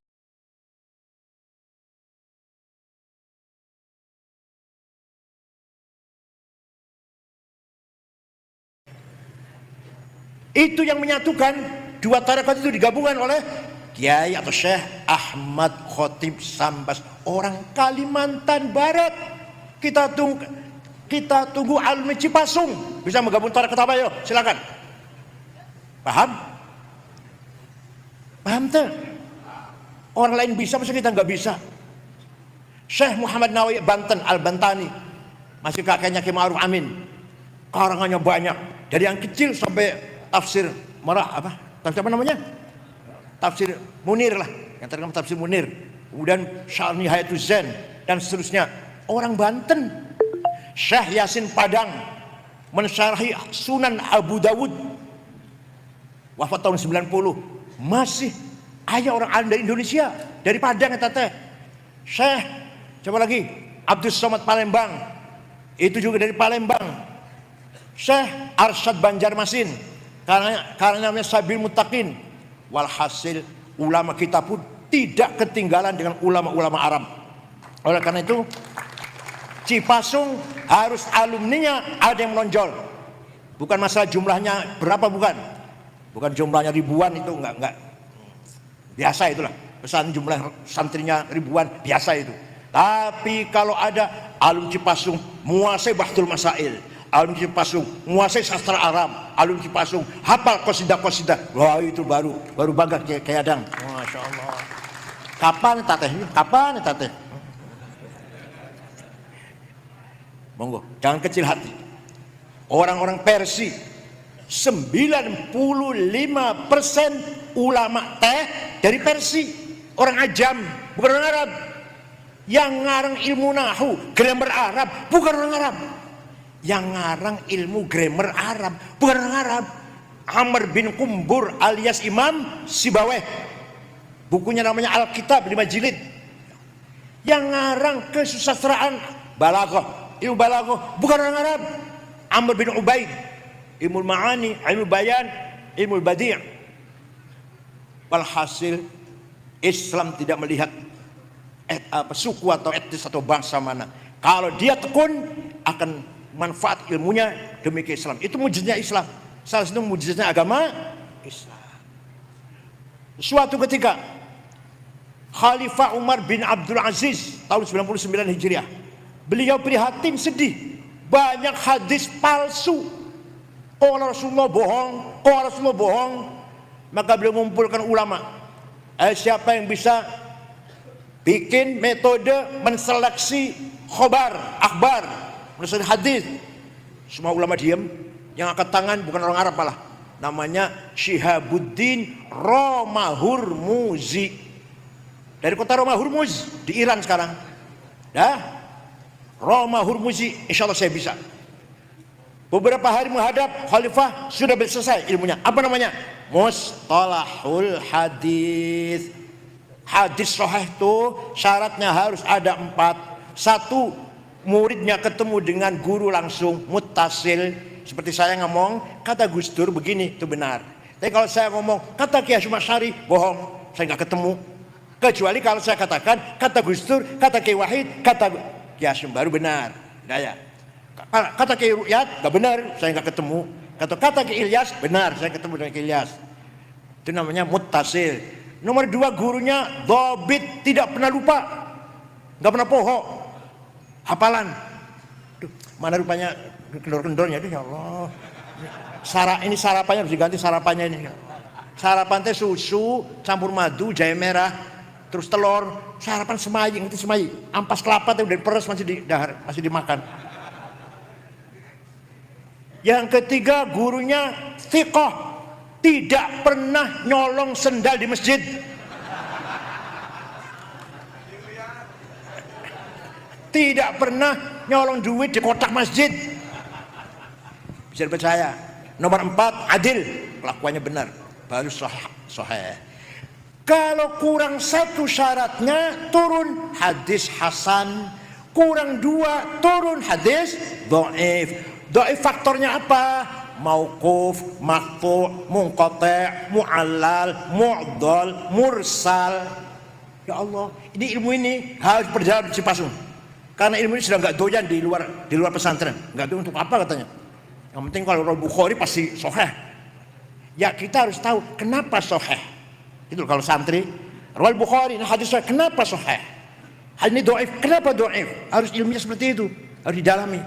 Itu yang menyatukan dua tarekat itu digabungkan oleh Kiai atau Syekh Ahmad Khotib Sambas, orang Kalimantan Barat. Kita tunggu alumni Cipasung bisa menggabung tarekat apa, yuk silakan. Paham tuh? Orang lain bisa, masa kita nggak bisa? Syekh Muhammad Nawawi Banten Al-Bantani, masih kakeknya Ki Ma'ruf Amin, karangannya banyak dari yang kecil sampai tafsir tafsir Munir lah, yang terkenal tafsir Munir, kemudian Syarh Nihayatuz Zain dan seterusnya. Orang Banten. Syekh Yasin Padang mensyarahi Sunan Abu Dawud, wafat tahun 90. Masih ayah orang alim dari Indonesia, dari Padang ya tete. Syekh, coba lagi, Abdus Somad Palembang, itu juga dari Palembang. Syekh Arsyad Banjarmasin, karena namanya Sabil Muttaqin. Walhasil ulama kita pun tidak ketinggalan dengan ulama-ulama Arab. Oleh karena itu Cipasung harus alumninya ada yang menonjol. Bukan masalah jumlahnya berapa, bukan jumlahnya ribuan, itu enggak biasa itulah. Pesan jumlah santrinya ribuan biasa itu. Tapi kalau ada alumni Cipasung menguasai Bahtul Masail, alumni Cipasung menguasai sastra Arab, alumni Cipasung hafal qasidah, wah itu baru bangga kayak Adang. Masya Allah. Kapan tateh? Monggo, jangan kecil hati. Orang-orang Persia, 95% ulama teh dari Persia, orang Ajam, bukan orang Arab. Yang ngarang ilmu nahu, grammar Arab, bukan orang Arab. Yang ngarang ilmu grammar Arab, bukan orang Arab. Amr bin Kumbur alias Imam Sibaweh, bukunya namanya Alkitab 5 jilid. Yang ngarang kesusastraan balaghah, ilmu balaghah, bukan orang Arab. Amr bin Ubaid, ilmu ma'ani, ilmu bayan, ilmu badi'. Walhasil Islam tidak melihat suku atau etnis atau bangsa mana. Kalau dia tekun akan manfaat ilmunya demi Islam. Itu mujizatnya Islam. Salah satu mujizatnya agama Islam. Suatu ketika Khalifah Umar bin Abdul Aziz tahun 99 Hijriah, beliau prihatin, sedih, banyak hadis palsu. Kalau Rasulullah bohong, maka beliau mengumpulkan ulama. Siapa yang bisa bikin metode menseleksi akhbar, menseleksi hadis? Semua ulama diam. Yang angkat tangan bukan orang Arab malah, namanya Syihabuddin Romahurmuzi dari kota Romahurmuz di Iran sekarang. Romahurmuzi, insya Allah saya bisa. Beberapa hari menghadap khalifah sudah selesai ilmunya. Apa namanya? Mustalahul hadis. Hadis sahih itu syaratnya harus ada 4. 1, muridnya ketemu dengan guru langsung, muttasil. Seperti saya ngomong, kata Gus Dur begini, itu benar. Tapi kalau saya ngomong, kata Kiai Hasyim Asy'ari, bohong, saya nggak ketemu. Kecuali kalau saya katakan, kata Gus Dur, kata Kiai Wahid, kata Kiai Hasyim, baru benar. Gaya. Kata Kiai Ru'yat, nggak benar, saya nggak ketemu. Kata Kiai Ilyas, benar, saya ketemu dengan Kiai Ilyas. Itu namanya muttasil. Nomor 2, gurunya dhabit, tidak pernah lupa, nggak pernah pohok, hafalan. Duh, mana rupanya kendor-kendornya, ya Allah. Ini sarapannya harus diganti, sarapannya ini. Sarapan teh susu campur madu, jahe merah, terus telur. Sarapan semai, ngerti semai? Ampas kelapa teh udah peres masih di dahar, masih dimakan. Yang ketiga, gurunya thiqah, tidak pernah nyolong sendal di masjid. Tidak pernah nyolong duit di kotak masjid. Bisa dipercaya. Nomor 4, adil, kelakuannya benar, baru sahih. Kalau kurang 1 syaratnya, turun hadis hasan. Kurang 2, turun hadis dhaif. Dhaif faktornya apa? Mauquf, maqtu', munqati', mu'allal, mu'dhal, mursal. Ya Allah, ini ilmu ini harus berjalan di Cipasung. Karena ilmu ini sudah nggak doyan di luar pesantren. Nggak tahu untuk apa katanya. Yang penting kalau Bukhari pasti sahih. Ya kita harus tahu kenapa sahih. Itu kalau santri, Rawal Bukhari, ini hadis sahih, kenapa sahih? Hadis ini dhaif, kenapa dhaif? Harus ilmunya seperti itu, harus didalami.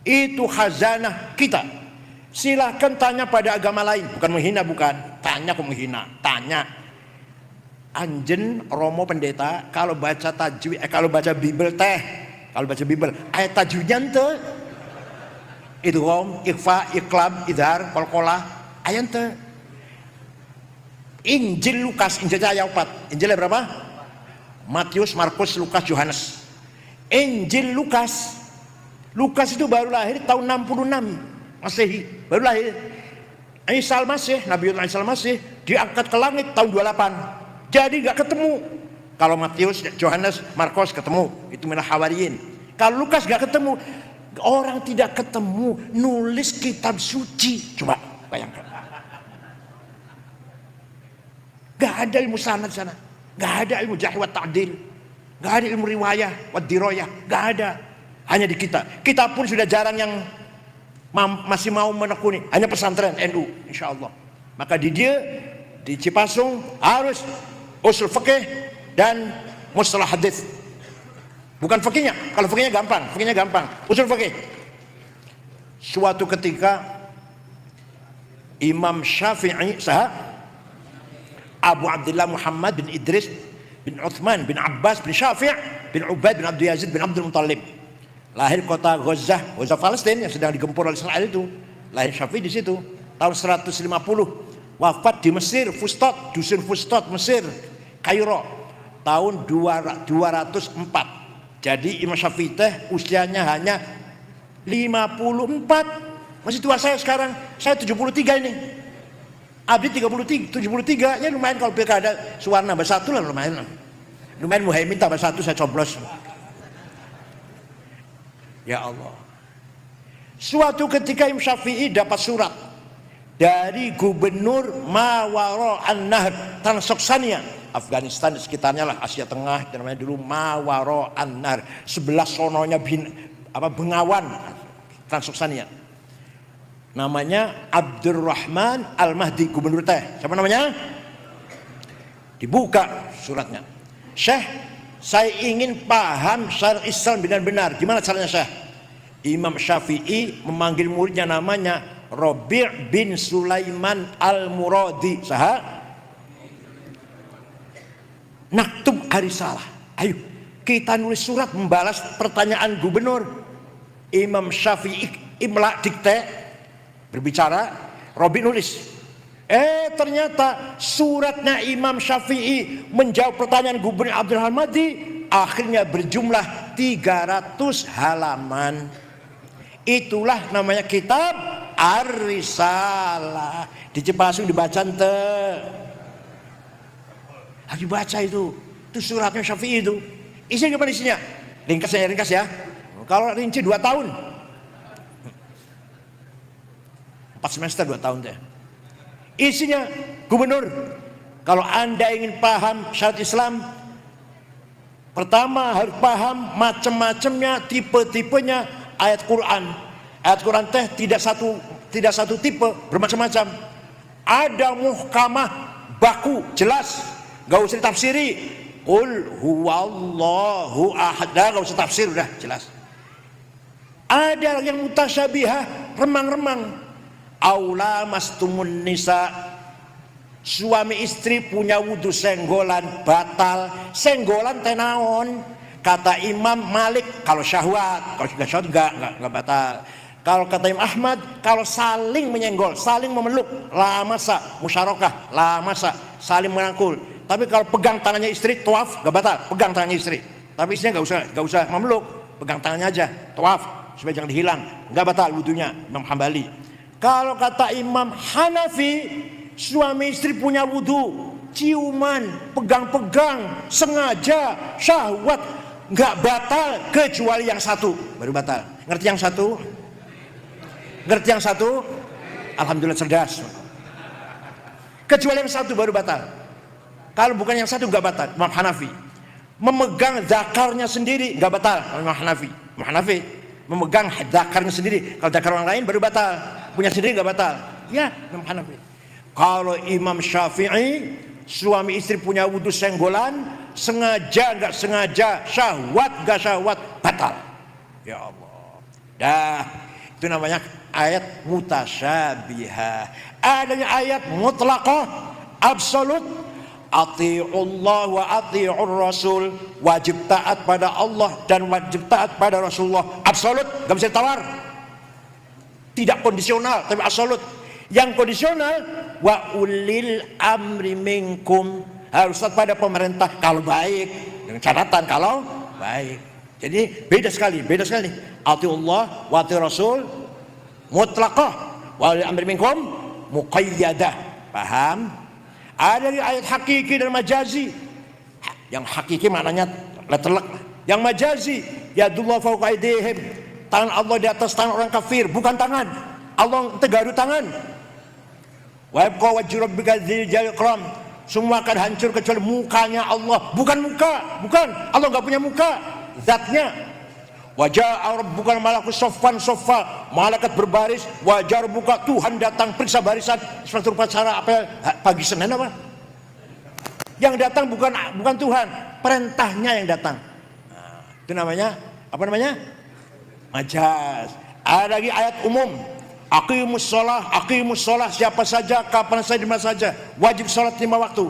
Itu khazanah kita. Silahkan tanya pada agama lain, bukan menghina, bukan. Tanya kok menghina, tanya. Anjen Romo pendeta kalau baca tajwid, kalau baca Bible teh, kalau baca Bible ayat tajwidnya ente idgham, ikhfa, iqlab, idhar, qalqalah, ayat ente. Injil Lukas, Injilnya ayat 4. Injilnya berapa? Matius, Markus, Lukas, Yohanes. Injil Lukas itu baru lahir tahun 66 Masehi, baru lahir. Isa al-Masih, Nabi Isa al-Masih diangkat ke langit tahun 28. Jadi nggak ketemu. Kalau Matius, Yohanes, Markus ketemu, itu minal hawariyin. Kalau Lukas nggak ketemu, orang tidak ketemu nulis kitab suci. Coba bayangkan. Nggak ada ilmu sanad sana, nggak ada ilmu jarh wa ta'dil, nggak ada ilmu riwayah wa diroyah, nggak ada. Hanya di kita. Kita pun sudah jarang yang masih mau menekuni, hanya pesantren NU insyaallah. Maka di Cipasung harus usul fikih dan mustalah hadis. Bukan fikihnya, kalau fikihnya gampang, usul fikih. Suatu ketika Imam Syafi'i Abu Abdullah Muhammad bin Idris bin Uthman bin Abbas bin Syafi' bin Ubaid bin Abdul Yazid bin Abdul Muttalib, lahir kota Gaza Palestina yang sedang digempur oleh Israel itu. Lahir Syafi'i di situ tahun 150. Wafat di Mesir, Fustat, dusun Fustat, Mesir, Kairo tahun 204. Jadi Imam Syafi'i teh usianya hanya 54. Masih tua saya sekarang. Saya 73 ini. Abdi 73 ya lumayan kalau pilkada Suwarna tambah 1 lah lumayan. Lumayan Muhaimin tambah 1 saya coblos. Ya Allah. Suatu ketika Imam Syafi'i dapat surat dari gubernur Mawaro An-Nahr, Transoksania, Afghanistan dan sekitarnya lah, Asia Tengah, namanya dulu Mawaro An-Nahr, sebelah sononya Bengawan, Transoksania. Namanya Abdurrahman Al-Mahdi, gubernur teh. Siapa namanya? Dibuka suratnya. Syekh, saya ingin paham syariat Islam benar-benar. Gimana caranya Syekh? Imam Syafi'i memanggil muridnya namanya Rabi' bin Sulaiman Al-Muradi. Saha? Naktub arisalah. Ayo, kita nulis surat membalas pertanyaan gubernur. Imam Syafi'i imla dikte, berbicara, Rabi' nulis. Ternyata suratnya Imam Syafi'i menjawab pertanyaan gubernur Abdul Hamadi akhirnya berjumlah 300 halaman. Itulah namanya kitab Ar-Risalah. Di Cipasung dibaca ente. Lagi baca itu suratnya Syafi'i itu. Isinya gimana isinya? Ringkas ya. Kalau rinci 2 tahun. 4 semester 2 tahun deh. Isinya, gubernur, kalau Anda ingin paham syariat Islam, pertama harus paham macam-macamnya, tipe-tipenya ayat Quran. Ayat Quran teh tidak satu tipe, bermacam-macam. Ada muhkamah, baku, jelas, gak usah ditafsiri. Qul huwallahu ahad, gak usah tafsir, udah jelas. Ada yang mutasyabihah, remang-remang. Aula mastumun nisa, suami istri punya wudu senggolan batal. Senggolan tenaon, kata Imam Malik kalau syahwat, kalau syahwat enggak batal. Kalau kata Imam Ahmad, kalau saling menyenggol, saling memeluk, la masa, musyarakah, la masa, saling merangkul. Tapi kalau pegang tangannya istri, tawaf, enggak batal, pegang tangannya istri. Tapi istrinya enggak usah memeluk, pegang tangannya aja, tawaf supaya jangan dihilang, enggak batal wudunya. Imam Hambali. Kalau kata Imam Hanafi, suami istri punya wudu, ciuman, pegang-pegang, sengaja, syahwat, nggak batal kecuali yang satu, baru batal. Ngerti yang satu? Ngerti yang satu? Alhamdulillah cerdas. Kecuali yang satu baru batal. Kalau bukan yang satu nggak batal. Imam Hanafi memegang zakarnya sendiri nggak batal. Imam Hanafi memegang zakarnya sendiri. Kalau zakar orang lain baru batal. Punya sendiri nggak batal. Ya, Imam Hanafi. Kalau Imam Syafi'i, suami istri punya wudu senggolan, sengaja nggak sengaja, syahwat nggak syahwat, batal. Ya Allah. Dah, itu namanya ayat mutasyabihah. Adanya ayat mutlaqah, absolut. Ati'ullah wa ati'ur rasul, wajib taat pada Allah dan wajib taat pada Rasulullah, absolut, nggak bisa ditawar. Tidak kondisional, tapi absolut. Yang kondisional, wa ulil amri minkum, harus taat pada pemerintah kalau baik, dengan catatan kalau baik. Jadi beda sekali. Atiullah wa atiur rasul mutlaqah, wa ulil amri minkum muqayyadah. Paham? Ada ayat hakiki dan majazi. Yang hakiki maknanya letelek. Yang majazi, yadullah fawqa aydihim, tangan Allah di atas tangan orang kafir, bukan tangan. Allah tegaru tangan. Wa yabqa wajhu rabbika dzil jalali ikram, semua akan hancur kecuali mukanya Allah, bukan muka, bukan. Allah enggak punya muka, zatnya. Wajah rabbuka malaku soffan soffa, malaikat berbaris. Wajah rabbuka, Tuhan datang periksa barisan seperti upacara apa pagi Senin apa? Yang datang bukan Tuhan, perintahnya yang datang. Nah, itu namanya apa namanya? Majaz. Ada lagi ayat umum. Aqimus sholah, siapa saja, kapan saja, di mana saja, wajib sholat 5 waktu.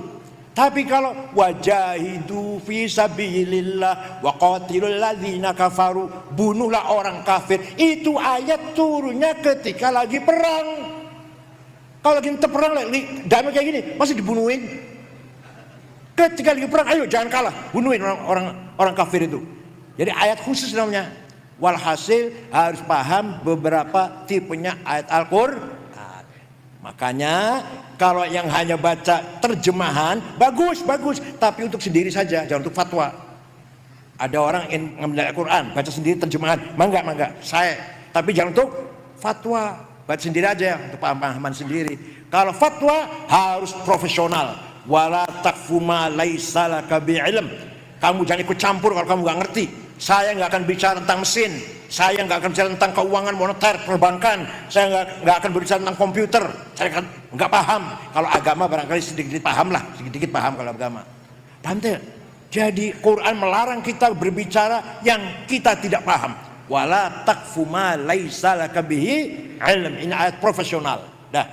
Tapi kalau wajahidu fi sabilillah wa qatilul ladzina kafaru, bunuhlah orang kafir, itu ayat turunnya ketika lagi perang. Kalau lagi perang, damai kayak gini, masih dibunuhin. Ketika lagi perang, ayo jangan kalah, bunuhin orang kafir itu. Jadi ayat khusus namanya. Walhasil harus paham beberapa tipenya ayat Al-Qur'an. Makanya kalau yang hanya baca terjemahan bagus, tapi untuk sendiri saja, jangan untuk fatwa. Ada orang yang ngambil Al-Qur'an, baca sendiri terjemahan, mangga, saya. Tapi jangan untuk fatwa, baca sendiri aja untuk pemahaman sendiri. Kalau fatwa harus profesional. Wala taqfu ma laisa laka bi'ilm. Kamu jangan ikut campur kalau kamu nggak ngerti. Saya nggak akan bicara tentang mesin, saya nggak akan bicara tentang keuangan moneter, perbankan, saya nggak akan berbicara tentang komputer, saya nggak paham. Kalau agama barangkali sedikit paham lah, sedikit paham kalau agama. Paham tidak? Jadi Quran melarang kita berbicara yang kita tidak paham. Wala taqfu ma laisa laka bihi ilm. Ini ayat profesional. Dah.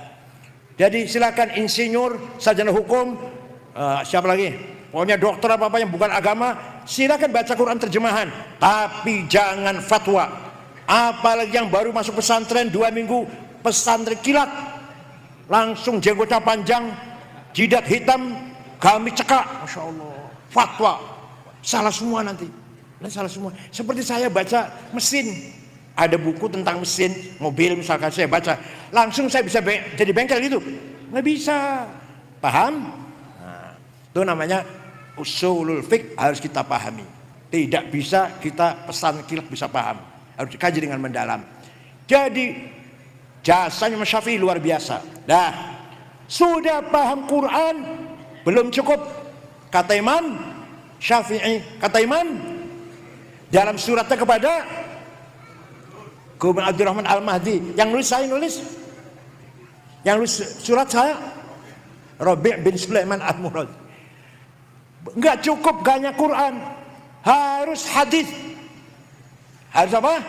Jadi silakan insinyur, sarjana hukum, siapa lagi? Pokoknya dokter apa-apa yang bukan agama, silakan baca Quran terjemahan, tapi jangan fatwa. Apalagi yang baru masuk pesantren 2 minggu, pesantren kilat, langsung jenggotnya panjang, jidat hitam, kami cekak, masya Allah, fatwa, salah semua nanti, salah semua. Seperti saya baca mesin, ada buku tentang mesin mobil misalkan saya baca, langsung saya bisa jadi bengkel gitu, nggak bisa, paham? Nah, itu namanya usulul fiqh harus kita pahami. Tidak bisa kita pesan kilat bisa paham. Harus dikaji dengan mendalam. Jadi jasanya Imam Syafi'i luar biasa. Nah, sudah paham Quran belum cukup. Kata Imam Syafi'i, kata Imam dalam suratnya kepada Gubernur Abdurrahman Al-Mahdi, yang nulis saya nulis. Yang nulis surat saya Rabi' bin Sulaiman Al-Murad. Enggak cukup hanya Quran, harus hadis. Harus apa?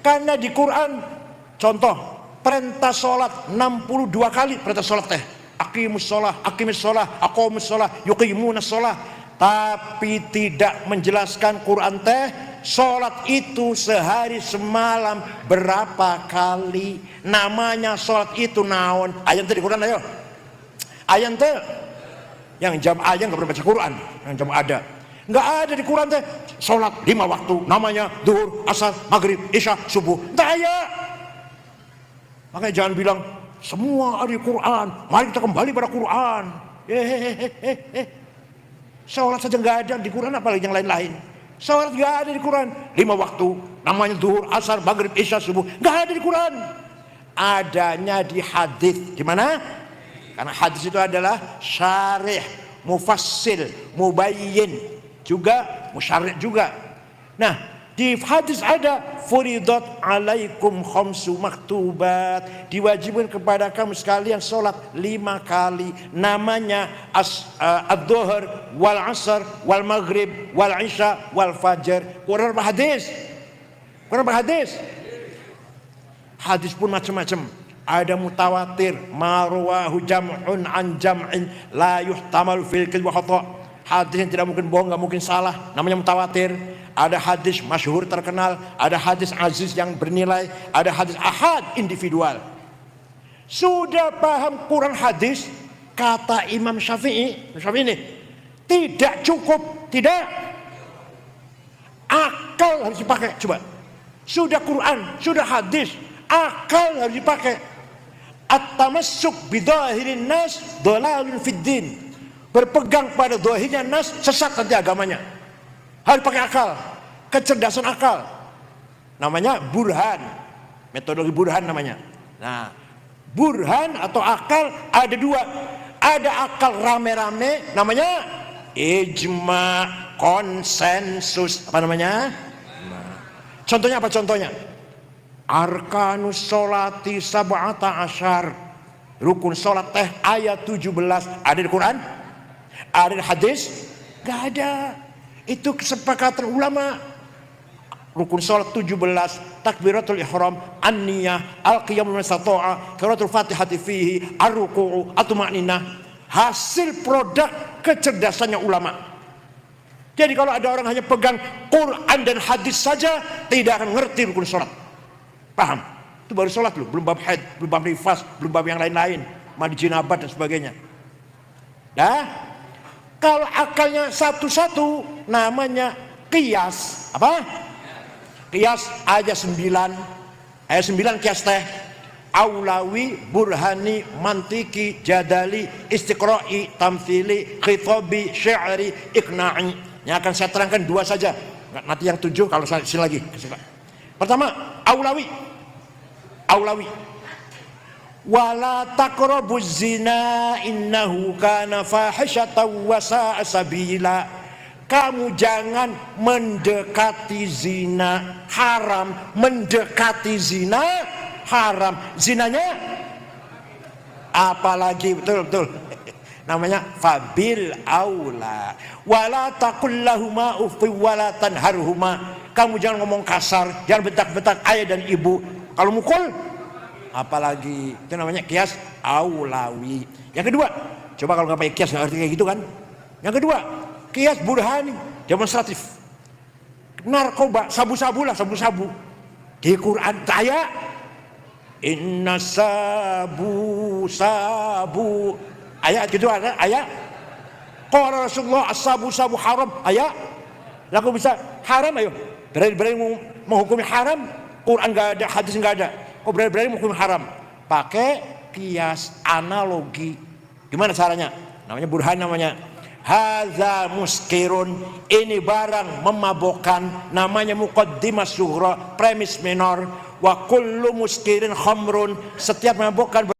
Karena di Quran, contoh perintah sholat 62 kali perintah sholat teh. Aqimus sholah, aqamus sholah, yuqimunas sholah. Tapi tidak menjelaskan Quran teh sholat itu sehari semalam berapa kali. Namanya sholat itu naon? Ayat di Quran ayo. Ayat teh yang jam ayat nggak pernah baca Quran, yang jam ada. Nggak ada di Quran teh sholat 5 waktu, namanya duhur, asar, maghrib, isya, subuh. Nggak ada. Makanya jangan bilang semua ada di Quran. Mari kita kembali pada Quran. Sholat saja nggak ada di Quran, apalagi yang lain-lain. Sholat nggak ada di Quran. 5 waktu, namanya duhur, asar, maghrib, isya, subuh. Nggak ada di Quran. Adanya di hadis. Di mana? Karena hadis itu adalah syarih, mufassil, mubayyin. Juga musyarih juga. Nah, di hadis ada furidat alaikum khamsu maktubat, diwajibkan kepada kamu sekalian sholat 5 kali. Namanya ad-dhuhr wal asr wal maghrib wal isya wal fajr. Quran apa hadis? Quran apa hadis? Hadis pun macam-macam. Ada mutawatir, marwahu jam'un an jam'in la yuhtamalu fil kadhib wa khata'. Hadis yang tidak mungkin bohong, nggak mungkin salah, namanya mutawatir. Ada hadis masyhur terkenal, ada hadis aziz yang bernilai, ada hadis ahad individual. Sudah paham Quran hadis, kata Imam Syafi'i ini tidak cukup, tidak. Akal harus dipakai. Coba, sudah Quran, sudah hadis, akal harus dipakai. At-tamassuk bidahirin nas dhalalun fid din. Berpegang pada dohirnya nas, sesat nanti agamanya. Harus pakai akal, kecerdasan akal. Namanya burhan, metodologi burhan namanya. Nah, burhan atau akal ada 2. Ada akal rame-rame, namanya ijma, konsensus. Apa namanya? Contohnya apa contohnya? Arkanus sholati sab'ata asyar. Rukun sholat teh ayat 17. Ada di Quran? Ada di hadis? Gak ada. Itu kesepakatan ulama. Rukun sholat 17, takbiratul ihram, an-niyah, al-qiyam min istata'a, qiraatul fatihati fihi, ar-ruku'u, at-tuma'ninah. Hasil produk kecerdasannya ulama. Jadi kalau ada orang hanya pegang Quran dan hadis saja, tidak akan ngerti rukun sholat. Paham? Itu baru sholat loh, belum bab haid, belum bab nifas, belum bab yang lain-lain, mandi jinabat dan sebagainya. Nah, kalau akalnya satu-satu, namanya qiyas. Apa? Qiyas ayat 9. Ayat 9 qiyas teh aulawi, burhani, mantiki, jadali, istiqra'i, tamthili, khitabi, syi'ri, iqna'i. Yang akan saya terangkan 2 saja. Nanti yang 7 kalau sini lagi. Pertama, aulawi. Wala taqrabuz zina innahu kana fahisyatan wa sa'a sabila. Kamu jangan mendekati zina, haram. Mendekati zina haram. Zinanya apalagi betul. Namanya fabil aula. Wala taqul lahuma uffi wala tanharhuma. Kamu jangan ngomong kasar, jangan bentak-bentak ayah dan ibu. Kalau mukul apalagi, itu namanya kias aulawi. Yang kedua, coba kalau nggak pakai kias nggak ngerti kayak gitu kan. Yang kedua, kias burhani, demonstratif. Narkoba, sabu-sabu di Quran ayat inna sabu ayat gitu ada ayat. Qala Rasulullah as-sabu haram ayat. Lalu bisa haram ayo. Berani menghukumi haram, Quran nggak ada, hadis nggak ada. Kok berani menghukumi haram? Pakai kias analogi. Gimana caranya? Namanya burhan namanya. hadza muskirun, ini barang memabukkan, namanya muqaddimah sughra, premis minor. Wa kullu muskirin khamrun, setiap memabukkan